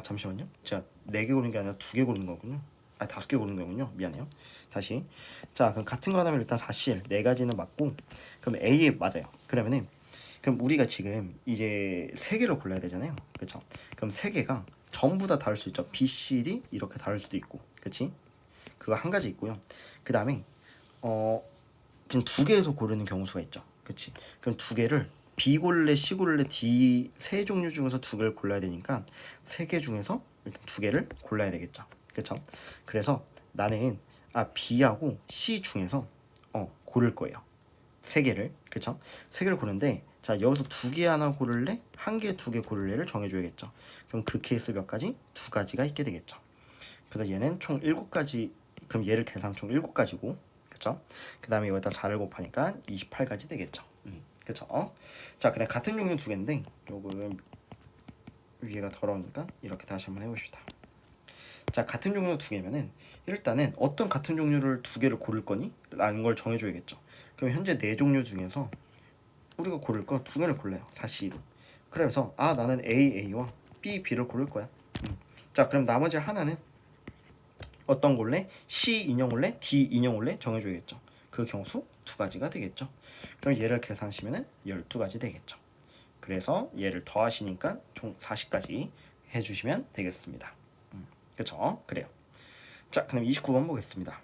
잠시만요. 제가 4개 고른 게 아니라 2개 고른 거군요. 5개 고른 거군요. 미안해요. 다시. 자, 그럼 같은 거 하면 일단 4CL 4가지는 맞고, 그럼 A에 맞아요. 그러면은, 그럼 우리가 지금 이제 3개를 골라야 되잖아요. 그쵸? 그럼 3개가 전부 다 다를 수 있죠. B, C, D 이렇게 다를 수도 있고. 그치? 그거 한 가지 있고요. 그 다음에, 지금 2개에서 고르는 경우수가 있죠. 그치? 그럼 2개를 B 고를래, C 고를래, D 세 종류 중에서 2개를 골라야 되니까 3개 중에서 일단 2개를 골라야 되겠죠. 그쵸? 그래서 나는 B하고 C 중에서 고를 거예요. 3개를. 그쵸? 3개를 고르는데 자, 여기서 2개 하나 고를래? 1개, 2개 고를래를 정해줘야겠죠. 그럼 그 케이스 몇 가지? 2가지가 있게 되겠죠. 그래서 얘는 총 7가지. 그럼 얘를 계산 총 7가지고 그쵸? 그 다음에 여기다 4를 곱하니까 28가지 되겠죠. 그쵸? 자, 그다음 같은 종류 2개인데 요거는 위에가 더러우니까 이렇게 다시 한번 해봅시다. 자, 같은 종류 2개면은 일단은 어떤 같은 종류를 2개를 고를 거니? 라는 걸 정해줘야겠죠. 그럼 현재 4종류 중에서 우리가 고를 거 2개를 골라요. 4C로. 그래서 나는 AA와 BB를 고를 거야. 자, 그럼 나머지 하나는 어떤 골래? C 인형 골래? D 인형 골래? 정해줘야겠죠. 그 경수 2가지가 되겠죠. 그럼 얘를 계산하시면 12가지 되겠죠. 그래서 얘를 더하시니까 총 40까지 해주시면 되겠습니다. 그쵸? 그래요. 자, 그럼 29번 보겠습니다.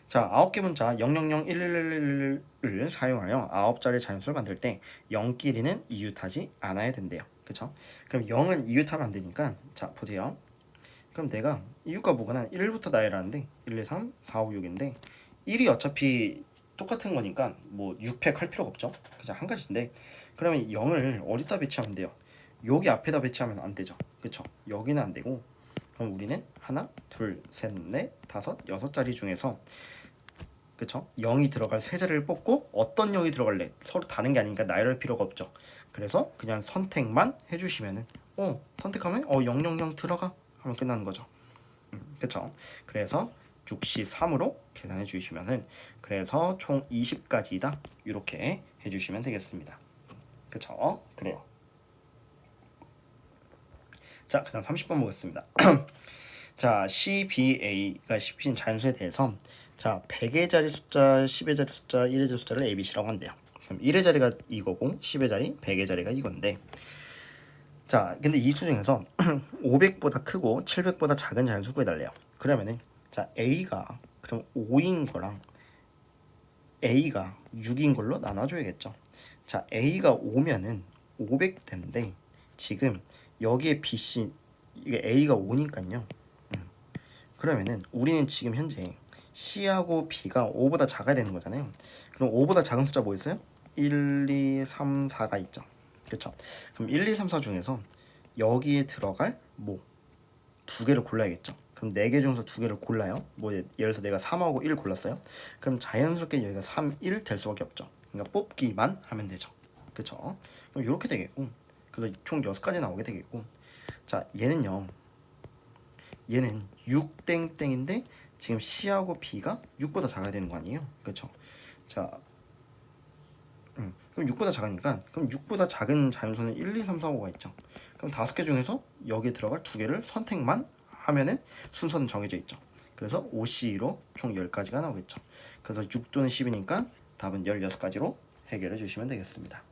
자, 9개 문자 000111을 사용하여 9자리 자연수를 만들 때 0끼리는 이웃하지 않아야 된대요. 그쵸? 그럼 0은 이웃하면 안 되니까 자, 보세요. 그럼 내가 이유가 뭐가나 1부터 나열하는데 1, 2, 3, 4, 5, 6인데 1이 어차피 똑같은 거니까 뭐 6팩 할 필요가 없죠. 그냥 한 가지인데 그러면 0을 어디다 배치하면 돼요? 여기 앞에다 배치하면 안 되죠. 그쵸? 여기는 안 되고 그럼 우리는 하나, 둘, 셋, 넷, 다섯, 6자리 중에서 그쵸? 0이 들어갈 세 자리를 뽑고 어떤 0이 들어갈래? 서로 다른 게 아니니까 나열할 필요가 없죠. 그래서 그냥 선택만 해주시면은 선택하면 000 들어가 하면 끝나는 거죠. 그쵸? 그래서 6C3으로 계산해 주시면은 그래서 총 20가지다 이렇게 해주시면 되겠습니다. 그쵸? 그래요. 자, 그 다음 30번 보겠습니다. 자, CBA가 씹힌 자연수에 대해서 자, 100의 자리 숫자, 10의 자리 숫자, 1의 자리 숫자를 ABC라고 한대요. 그럼 1의 자리가 이거고 10의 자리, 100의 자리가 이건데 자, 근데 이 수 중에서 500보다 크고 700보다 작은 자연수 구해달래요. 그러면은 자, A가 그럼 5인 거랑 A가 6인 걸로 나눠줘야겠죠. 자, A가 5면은 500대인데 지금 여기에 BC 이게 A가 5니까요. 그러면은 우리는 지금 현재 C하고 B가 5보다 작아야 되는 거잖아요. 그럼 5보다 작은 숫자 뭐 있어요? 1, 2, 3, 4가 있죠. 그렇죠? 그럼 1, 2, 3, 4 중에서 여기에 들어갈 뭐 두 개를 골라야겠죠. 그럼 4개 중에서 2개를 골라요. 뭐 예를 들어서 내가 3하고 1 골랐어요. 그럼 자연스럽게 여기가 3, 1 될 수밖에 없죠. 그러니까 뽑기만 하면 되죠. 그쵸? 그럼 이렇게 되겠고 그래서 총 6가지 나오게 되겠고 자, 얘는요. 얘는 6땡땡인데 지금 C하고 B가 6보다 작아야 되는 거 아니에요? 그쵸? 자, 그럼 6보다 작으니까 그럼 6보다 작은 자연수는 1, 2, 3, 4, 5가 있죠. 그럼 5개 중에서 여기에 들어갈 2개를 선택만 하면은 순서는 정해져 있죠. 그래서 OC로 총 10가지가 나오겠죠. 그래서 6 또는 10이니까 답은 16가지로 해결해 주시면 되겠습니다.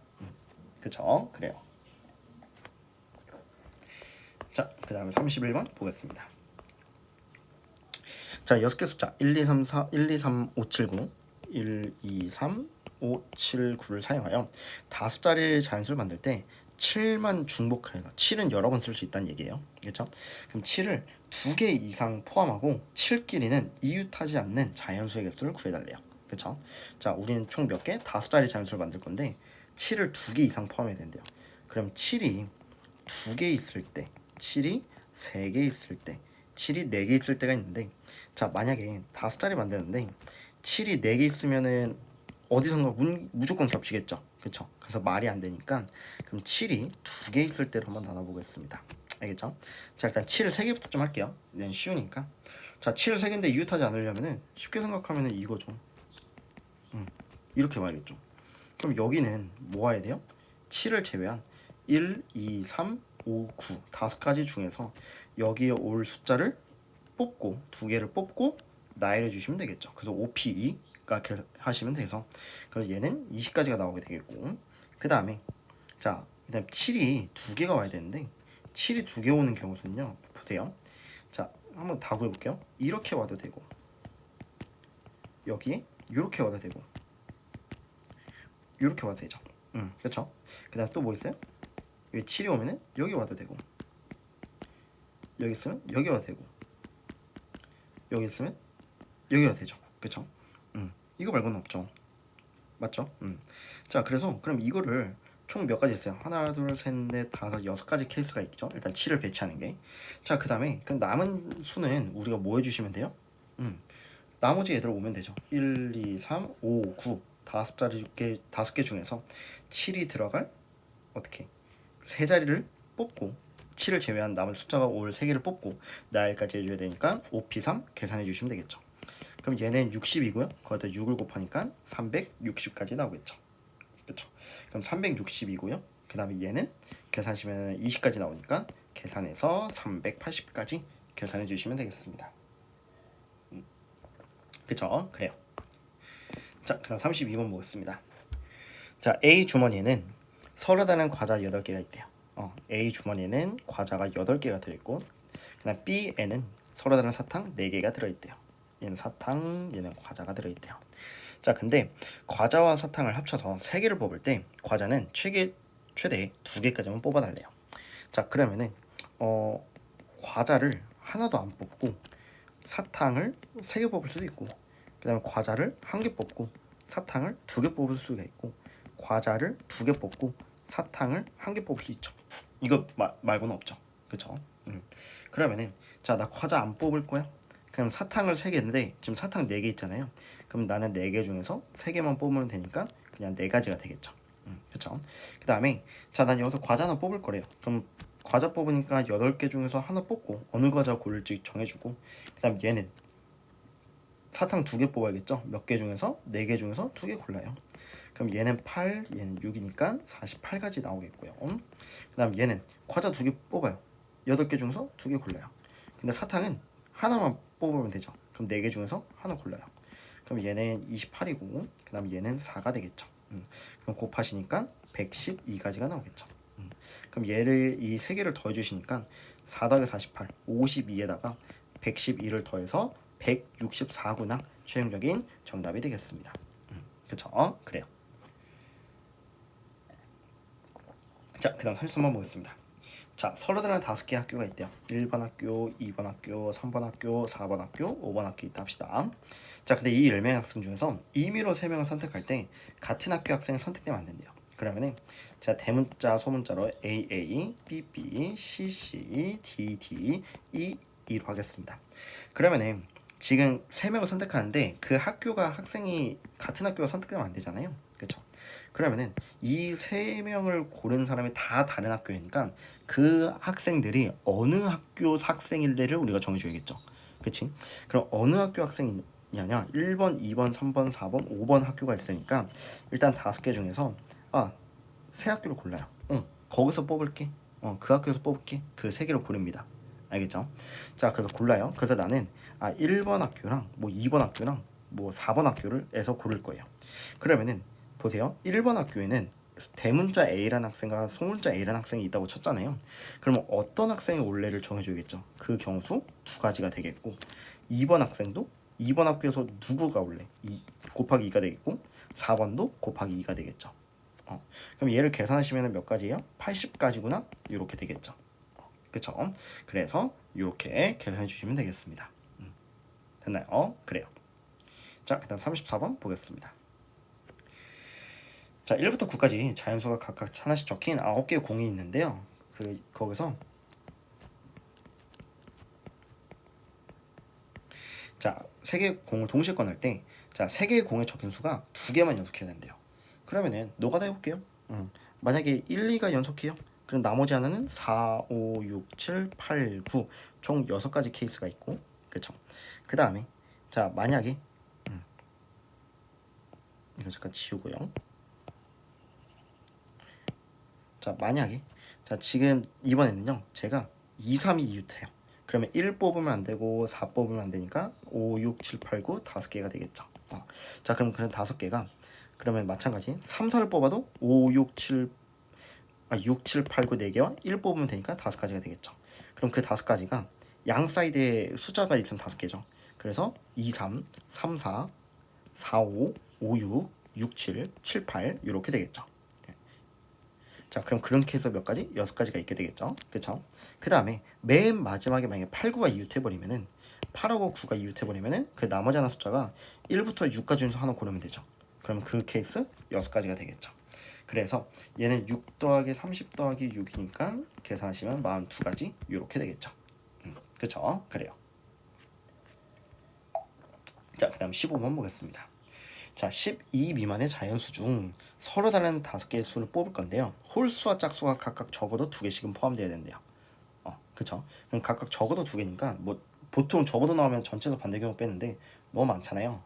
그쵸? 그래요. 자, 그 다음에 31번 보겠습니다. 자, 6개 숫자 1, 2, 3, 4, 1, 2, 3, 5, 7, 9 1, 2, 3, 5, 7, 9를 사용하여 5자리의 자연수를 만들 때 7만 중복해서 7은 여러 번 쓸 수 있다는 얘기예요. 그렇죠? 그럼 7을 2개 이상 포함하고 7끼리는 이웃하지 않는 자연수의 개수를 구해달래요. 그렇죠? 자, 우리는 총 몇 개? 5자리 자연수를 만들 건데 7을 2개 이상 포함해야 된대요. 그럼 7이 2개 있을 때, 7이 3개 있을 때, 7이 4개 있을 때가 있는데, 자, 만약에 5자리 만드는데 7이 4개 있으면은 어디선가 무조건 겹치겠죠. 그쵸? 그래서 말이 안 되니까 그럼 7이 2개 있을 때로 한번 나눠보겠습니다. 알겠죠? 자, 일단 7을 3개부터 좀 할게요. 이건 쉬우니까. 자, 7을 3개인데 이웃하지 않으려면은 쉽게 생각하면은 이거죠. 이렇게 봐야겠죠. 그럼 여기는 뭐 해야 돼요? 7을 제외한 1, 2, 3, 5, 9 5가지 중에서 여기에 올 숫자를 뽑고 2개를 뽑고 나열해 주시면 되겠죠. 그래서 OP2가 하시면 돼서 그래서 얘는 20가지가 나오게 되겠고 그 다음에 자 그다음 7이 2개가 와야 되는데 7이 2개 오는 경우는요. 보세요. 자 한번 다 구해볼게요. 이렇게 와도 되고 여기에 이렇게 와도 되고 이렇게 와도 되죠. 그렇죠. 그 다음 또 뭐 있어요? 여기 7이 오면은 여기 와도 되고 여기 있으면 여기 와도 되고 여기 있으면 여기가 되죠. 그쵸? 이거 말고는 없죠. 맞죠? 자, 그래서 그럼 이거를 총 몇 가지 있어요? 하나, 둘, 셋, 넷, 다섯, 6가지 케이스가 있죠. 일단 7을 배치하는 게. 자, 그 다음에 그럼 남은 수는 우리가 뭐 해주시면 돼요? 나머지 애들 오면 되죠. 1, 2, 3, 5, 9 5개 중에서 7이 들어갈 어떻게 세 자리를 뽑고 7을 제외한 남은 숫자가 올 3개를 뽑고 나일까지 해줘야 되니까 5P3 계산해 주시면 되겠죠. 그럼 얘는 60이고요. 거기다 6을 곱하니까 360까지 나오겠죠. 그렇죠. 그럼 360이고요. 그 다음에 얘는 계산하시면 20까지 나오니까 계산해서 380까지 계산해 주시면 되겠습니다. 그쵸? 그래요. 자, 그 다음 32번 보겠습니다. 자, A 주머니에는 서로 다른 과자 8개가 있대요. A 주머니에는 과자가 8개가 들어있고 그 다음 B에는 서로 다른 사탕 4개가 들어있대요. 얘는 사탕, 얘는 과자가 들어있대요. 자, 근데 과자와 사탕을 합쳐서 3개를 뽑을 때 과자는 최대 2개까지만 뽑아달래요. 자, 그러면은 과자를 하나도 안 뽑고 사탕을 3개 뽑을 수도 있고 그 다음에 과자를 1개 뽑고 사탕을 2개 뽑을 수가 있고 과자를 2개 뽑고 사탕을 1개 뽑을 수 있죠. 이거 말고는 없죠. 그쵸? 그러면은 자, 나 과자 안 뽑을 거야? 그럼 사탕을 3개인데 지금 사탕 4개 있잖아요. 그럼 나는 4개 중에서 3개만 뽑으면 되니까 그냥 4가지가 되겠죠. 그쵸? 그 다음에 자, 난 여기서 과자 하나 뽑을 거래요. 그럼 과자 뽑으니까 8개 중에서 하나 뽑고 어느 과자 고를지 정해주고 그 다음 얘는 사탕 2개 뽑아야겠죠. 몇 개 중에서 4개 중에서 2개 골라요. 그럼 얘는 8, 얘는 6이니까 48가지 나오겠고요. 그 다음 얘는 과자 2개 뽑아요. 8개 중에서 2개 골라요. 근데 사탕은 하나만 뽑으면 되죠. 그럼 4개 중에서 하나 골라요. 그럼 얘는 28이고 그 다음 얘는 4가 되겠죠. 그럼 곱하시니까 112가지가 나오겠죠. 그럼 얘를 이 3개를 더해주시니까 4 더하기 48, 52에다가 112를 더해서 164구나 최종적인 정답이 되겠습니다. 그쵸? 그래요. 자, 그 다음 33번 보겠습니다. 자, 서로 다른 5개 학교가 있대요. 1번 학교, 2번 학교, 3번 학교, 4번 학교, 5번 학교 있다 합시다. 자, 근데 이 10명의 학생 중에서 임의로 3명을 선택할 때 같은 학교 학생을 선택되면 안 된대요. 그러면은 제가 대문자, 소문자로 AA, BB, CC, DD, EE로 하겠습니다. 그러면은 지금 3명을 선택하는데 그 학교가 학생이 같은 학교가 선택되면 안 되잖아요. 그렇죠? 그러면은 이 3명을 고른 사람이 다 다른 학교이니까 그 학생들이 어느 학교 학생일래를 우리가 정해줘야겠죠. 그치? 그럼 어느 학교 학생이냐냐 1번, 2번, 3번, 4번, 5번 학교가 있으니까 일단 5개 중에서 세 학교를 골라요. 거기서 뽑을게. 그 학교에서 뽑을게. 그 3개를 고릅니다. 알겠죠? 자, 그래서 골라요. 그래서 나는 1번 학교랑 뭐 2번 학교랑 뭐 4번 학교를 해서 고를 거예요. 그러면은 보세요. 1번 학교에는 대문자 A라는 학생과 소문자 A라는 학생이 있다고 쳤잖아요. 그러면 어떤 학생의 올레를 정해줘야겠죠. 그 경우수 두 가지가 되겠고 2번 학생도 2번 학교에서 누구가 올래? 2 곱하기 2가 되겠고 4번도 곱하기 2가 되겠죠. 그럼 얘를 계산하시면 몇 가지예요? 80가지구나 이렇게 되겠죠. 그쵸? 그래서 이렇게 계산해 주시면 되겠습니다. 됐나요? 그래요. 자, 그 다음 34번 보겠습니다. 자, 1부터 9까지 자연수가 각각 하나씩 적힌 9개의 공이 있는데요. 거기서 자, 3개의 공을 동시에 꺼낼 때 자, 3개의 공에 적힌 수가 2개만 연속해야 된대요. 그러면은 노가다 해볼게요. 만약에 1, 2가 연속해요. 그럼 나머지 하나는 4, 5, 6, 7, 8, 9 총 6가지 케이스가 있고 그쵸? 그 다음에 자, 만약에 이거 잠깐 지우고요. 자, 만약에 자, 지금 이번에는요. 제가 2, 3이 이웃해요. 그러면 1 뽑으면 안 되고 4 뽑으면 안 되니까 5, 6, 7, 8, 9 5개가 되겠죠. 자, 그럼 그런 5개가 그러면 마찬가지 3, 4를 뽑아도 5, 6, 7 6, 7, 8, 9 4개와 1 뽑으면 되니까 5가지가 되겠죠. 그럼 그 5가지가 양 사이드에 숫자가 있으면 5개죠. 그래서 2, 3, 3, 4, 4, 5, 5, 6, 6, 7, 7, 8 이렇게 되겠죠. 자, 그럼 그런 케이스 몇 가지? 6가지가 있게 되겠죠. 그쵸? 그 다음에 맨 마지막에 만약에 8, 9가 이웃해버리면은 8하고 9가 이웃해버리면은 그 나머지 하나 숫자가 1부터 6까지 중에서 하나 고르면 되죠. 그럼 그 케이스 6가지가 되겠죠. 그래서 얘는 6 더하기 30 더하기 6이니까 계산하시면 42가지 이렇게 되겠죠. 그쵸? 그래요. 자, 그 다음 15번 보겠습니다. 자, 12 미만의 자연수 중 서로 다른 5개의 수를 뽑을 건데요. 홀수와 짝수가 각각 적어도 2개씩은 포함되어야 된대요. 그쵸? 그럼 각각 적어도 2개니까 뭐 보통 적어도 나오면 전체에서 반대 경우 빼는데 너무 많잖아요.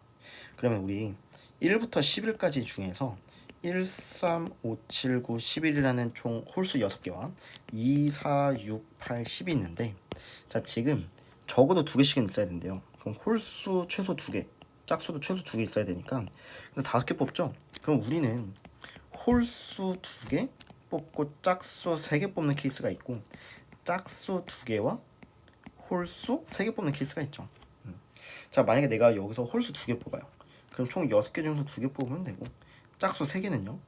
그러면 우리 1부터 11까지 중에서 1, 3, 5, 7, 9, 11이라는 총 홀수 6개와 2, 4, 6, 8, 10이 있는데 자, 지금 적어도 2개씩은 있어야 된대요. 그럼 홀수 최소 2개, 짝수도 최소 2개 있어야 되니까 근데 5개 뽑죠? 그럼 우리는 홀수 2개 뽑고 짝수 3개 뽑는 케이스가 있고 짝수 2개와 홀수 3개 뽑는 케이스가 있죠. 자, 만약에 내가 여기서 홀수 2개 뽑아요. 그럼 총 6개 중에서 2개 뽑으면 되고 짝수 3개는요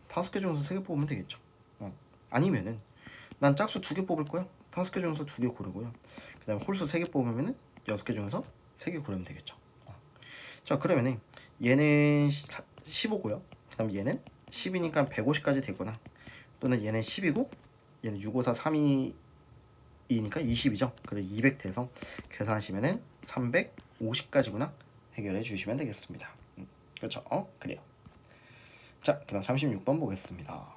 5개 중에서 3개 뽑으면 되겠죠. 아니면은 난 짝수 2개 뽑을 거야. 5개 중에서 2개 고르고요. 그 다음에 홀수 3개 뽑으면은 6개 중에서 3개 고르면 되겠죠. 자, 그러면은 얘는 15고요. 그 다음 얘는 10이니까 150까지 되거나 또는 얘는 10이고 얘는 6, 5, 4, 3이 2니까 20이죠. 그래서 200 돼서 계산하시면은 350까지구나 해결해 주시면 되겠습니다. 그렇죠? 그래요. 자, 그 다음 36번 보겠습니다.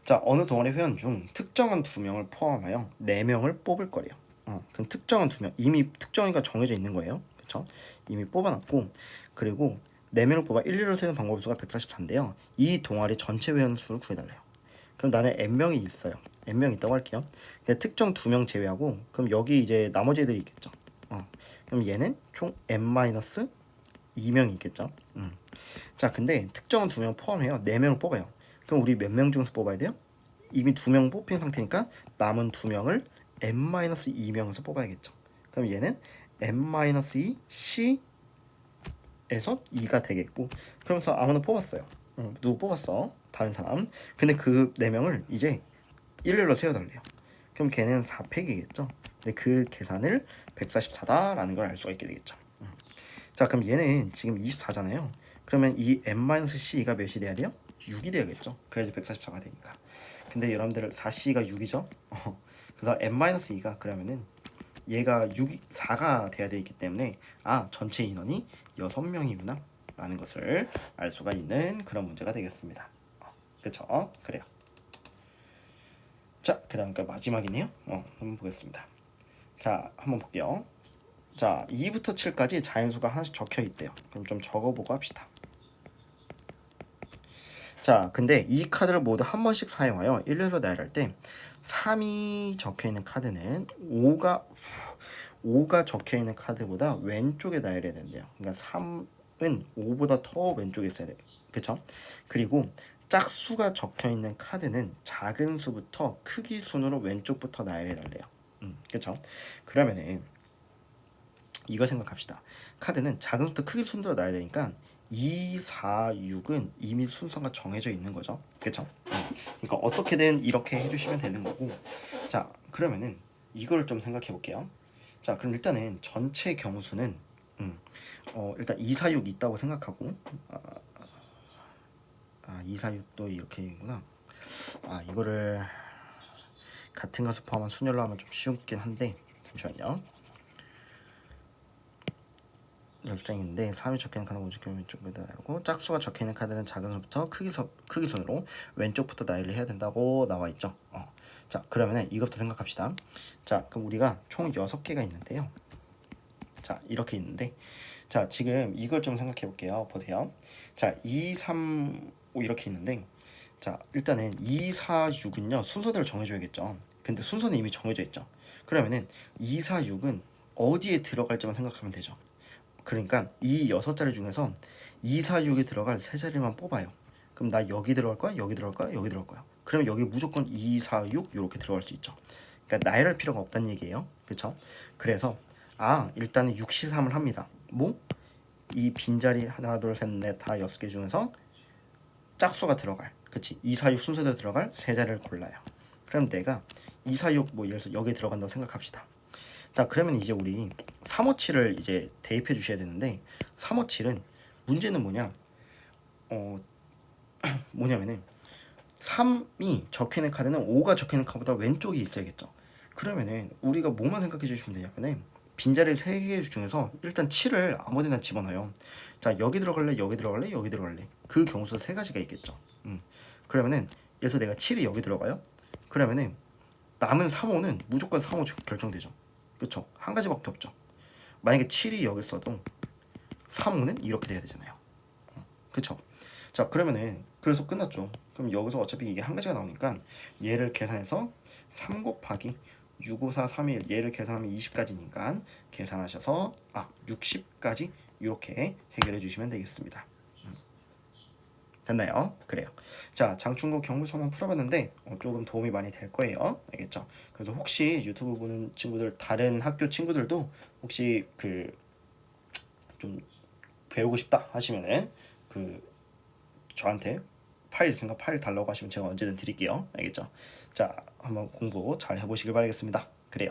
자, 어느 동아리 회원 중 특정한 2명을 포함하여 4명을 뽑을 거래요. 그럼 특정한 2명 이미 특정이가 정해져 있는 거예요. 그렇죠? 이미 뽑아놨고 그리고 4명을 뽑아 1, 2로 세는 방법 수가 144인데요. 이 동아리 전체 회원 수를 구해달래요. 그럼 나는 n명이 있어요. n명 있다고 할게요. 근데 특정 2명 제외하고 그럼 여기 이제 나머지 애들이 있겠죠. 그럼 얘는 총 n-2명이 있겠죠. 자, 근데 특정한 2명 포함해요. 4명을 뽑아요. 그럼 우리 몇 명 중에서 뽑아야 돼요? 이미 2명 뽑힌 상태니까 남은 2명을 n-2명에서 뽑아야겠죠. 그럼 얘는 n-2 C에서 2가 되겠고 그러면서 아무나 뽑았어요. 누구 뽑았어? 다른 사람. 근데 그 4명을 이제 일렬로 세워달래요. 그럼 걔는 4팩이겠죠. 근데 그 계산을 144다라는 걸 알 수가 있게 되겠죠. 자, 그럼 얘는 지금 24잖아요. 그러면 이 n-c가 몇이 돼야 돼요? 6이 돼야겠죠. 그래야지 144가 되니까. 근데 여러분들 4c가 6이죠. 그래서 n-2가 그러면은 얘가 4가 돼야 되기 때문에 전체 인원이 6명이구나 라는 것을 알 수가 있는 그런 문제가 되겠습니다. 그쵸? 그래요. 자, 그 다음 마지막이네요. 한번 보겠습니다. 자, 한번 볼게요. 자, 2부터 7까지 자연수가 하나씩 적혀 있대요. 그럼 좀 적어보고 합시다. 자, 근데 이 카드를 모두 한 번씩 사용하여 일렬로 나열할 때 3이 적혀있는 카드는 5가 적혀있는 카드보다 왼쪽에 나열해야 된대요. 그러니까 5보다 더 왼쪽에 있어야 돼. 그쵸? 그리고 짝수가 적혀있는 카드는 작은 수부터 크기 순으로 왼쪽부터 나열해달래요. 그쵸? 그러면은 이거 생각합시다. 카드는 작은 수부터 크기 순으로 나열해야 되니까 2, 4, 6은 이미 순서가 정해져 있는 거죠. 그쵸? 그러니까 어떻게든 이렇게 해주시면 되는 거고. 자, 그러면은 이걸 좀 생각해 볼게요. 자, 그럼 일단은 전체 경우수는 일단 2, 4, 6 있다고 생각하고 2, 4, 6도 이렇게구나. 이거를 같은 가수 포함한 순열로 하면 좀 쉽긴 한데 잠시만요. 10장인데 3이 적혀있는 카드 왼쪽 왼쪽에다 나열고 짝수가 적혀있는 카드는 작은 수부터 크기 순으로 왼쪽부터 나열을 해야 된다고 나와있죠. 자, 그러면은 이것부터 생각합시다. 자, 그럼 우리가 총 6개가 있는데요. 자, 이렇게 있는데 자, 지금 이걸 좀 생각해 볼게요. 보세요. 자, 2, 3, 5 이렇게 있는데 자, 일단은 2, 4, 6은요 순서대로 정해줘야겠죠. 근데 순서는 이미 정해져 있죠. 그러면은 2, 4, 6은 어디에 들어갈지만 생각하면 되죠. 그러니까 이 6자리 중에서 2, 4, 6에 들어갈 3자리만 뽑아요. 그럼 나 여기 들어갈 거야? 여기 들어갈 거야? 여기 들어갈 거야. 그러면 여기 무조건 2, 4, 6 이렇게 들어갈 수 있죠. 그러니까 나열할 필요가 없다는 얘기예요. 그쵸? 그래서 일단은 6시3을 합니다. 뭐? 이 빈자리 하나, 둘, 셋, 넷, 다 6개 중에서 짝수가 들어갈, 그치? 2, 4, 6 순서대로 들어갈 3자리를 골라요. 그럼 내가 2, 4, 6 뭐 예를 들어서 여기에 들어간다고 생각합시다. 자, 그러면 이제 우리 357을 이제 대입해 주셔야 되는데 357은 문제는 뭐냐면은 3이 적혀있는 카드는 5가 적혀있는 카드보다 왼쪽에 있어야겠죠. 그러면은 우리가 뭐만 생각해 주시면 되냐면은 빈자리 3개 중에서 일단 7을 아무데나 집어넣어요. 자, 여기 들어갈래, 여기 들어갈래, 여기 들어갈래. 그 경우수 3가지가 있겠죠. 그러면은 예서 내가 7이 여기 들어가요. 그러면은 남은 3호는 무조건 3호 결정되죠. 그쵸? 한 가지밖에 없죠. 만약에 7이 여기 있어도 3호는 이렇게 돼야 되잖아요. 그쵸? 자, 그러면은 그래서 끝났죠. 그럼 여기서 어차피 이게 한 가지가 나오니까 얘를 계산해서 3 곱하기 6, 5, 4, 3, 1 얘를 계산하면 20까지니까 계산하셔서 60까지 이렇게 해결해 주시면 되겠습니다. 됐나요? 그래요. 자, 장충고 경무수 한번 풀어봤는데 조금 도움이 많이 될 거예요. 알겠죠? 그래서 혹시 유튜브 보는 친구들, 다른 학교 친구들도 혹시 좀 배우고 싶다 하시면은 저한테 파일 달라고 하시면 제가 언제든 드릴게요. 알겠죠? 자, 한번 공부 잘 해보시길 바라겠습니다. 그래요.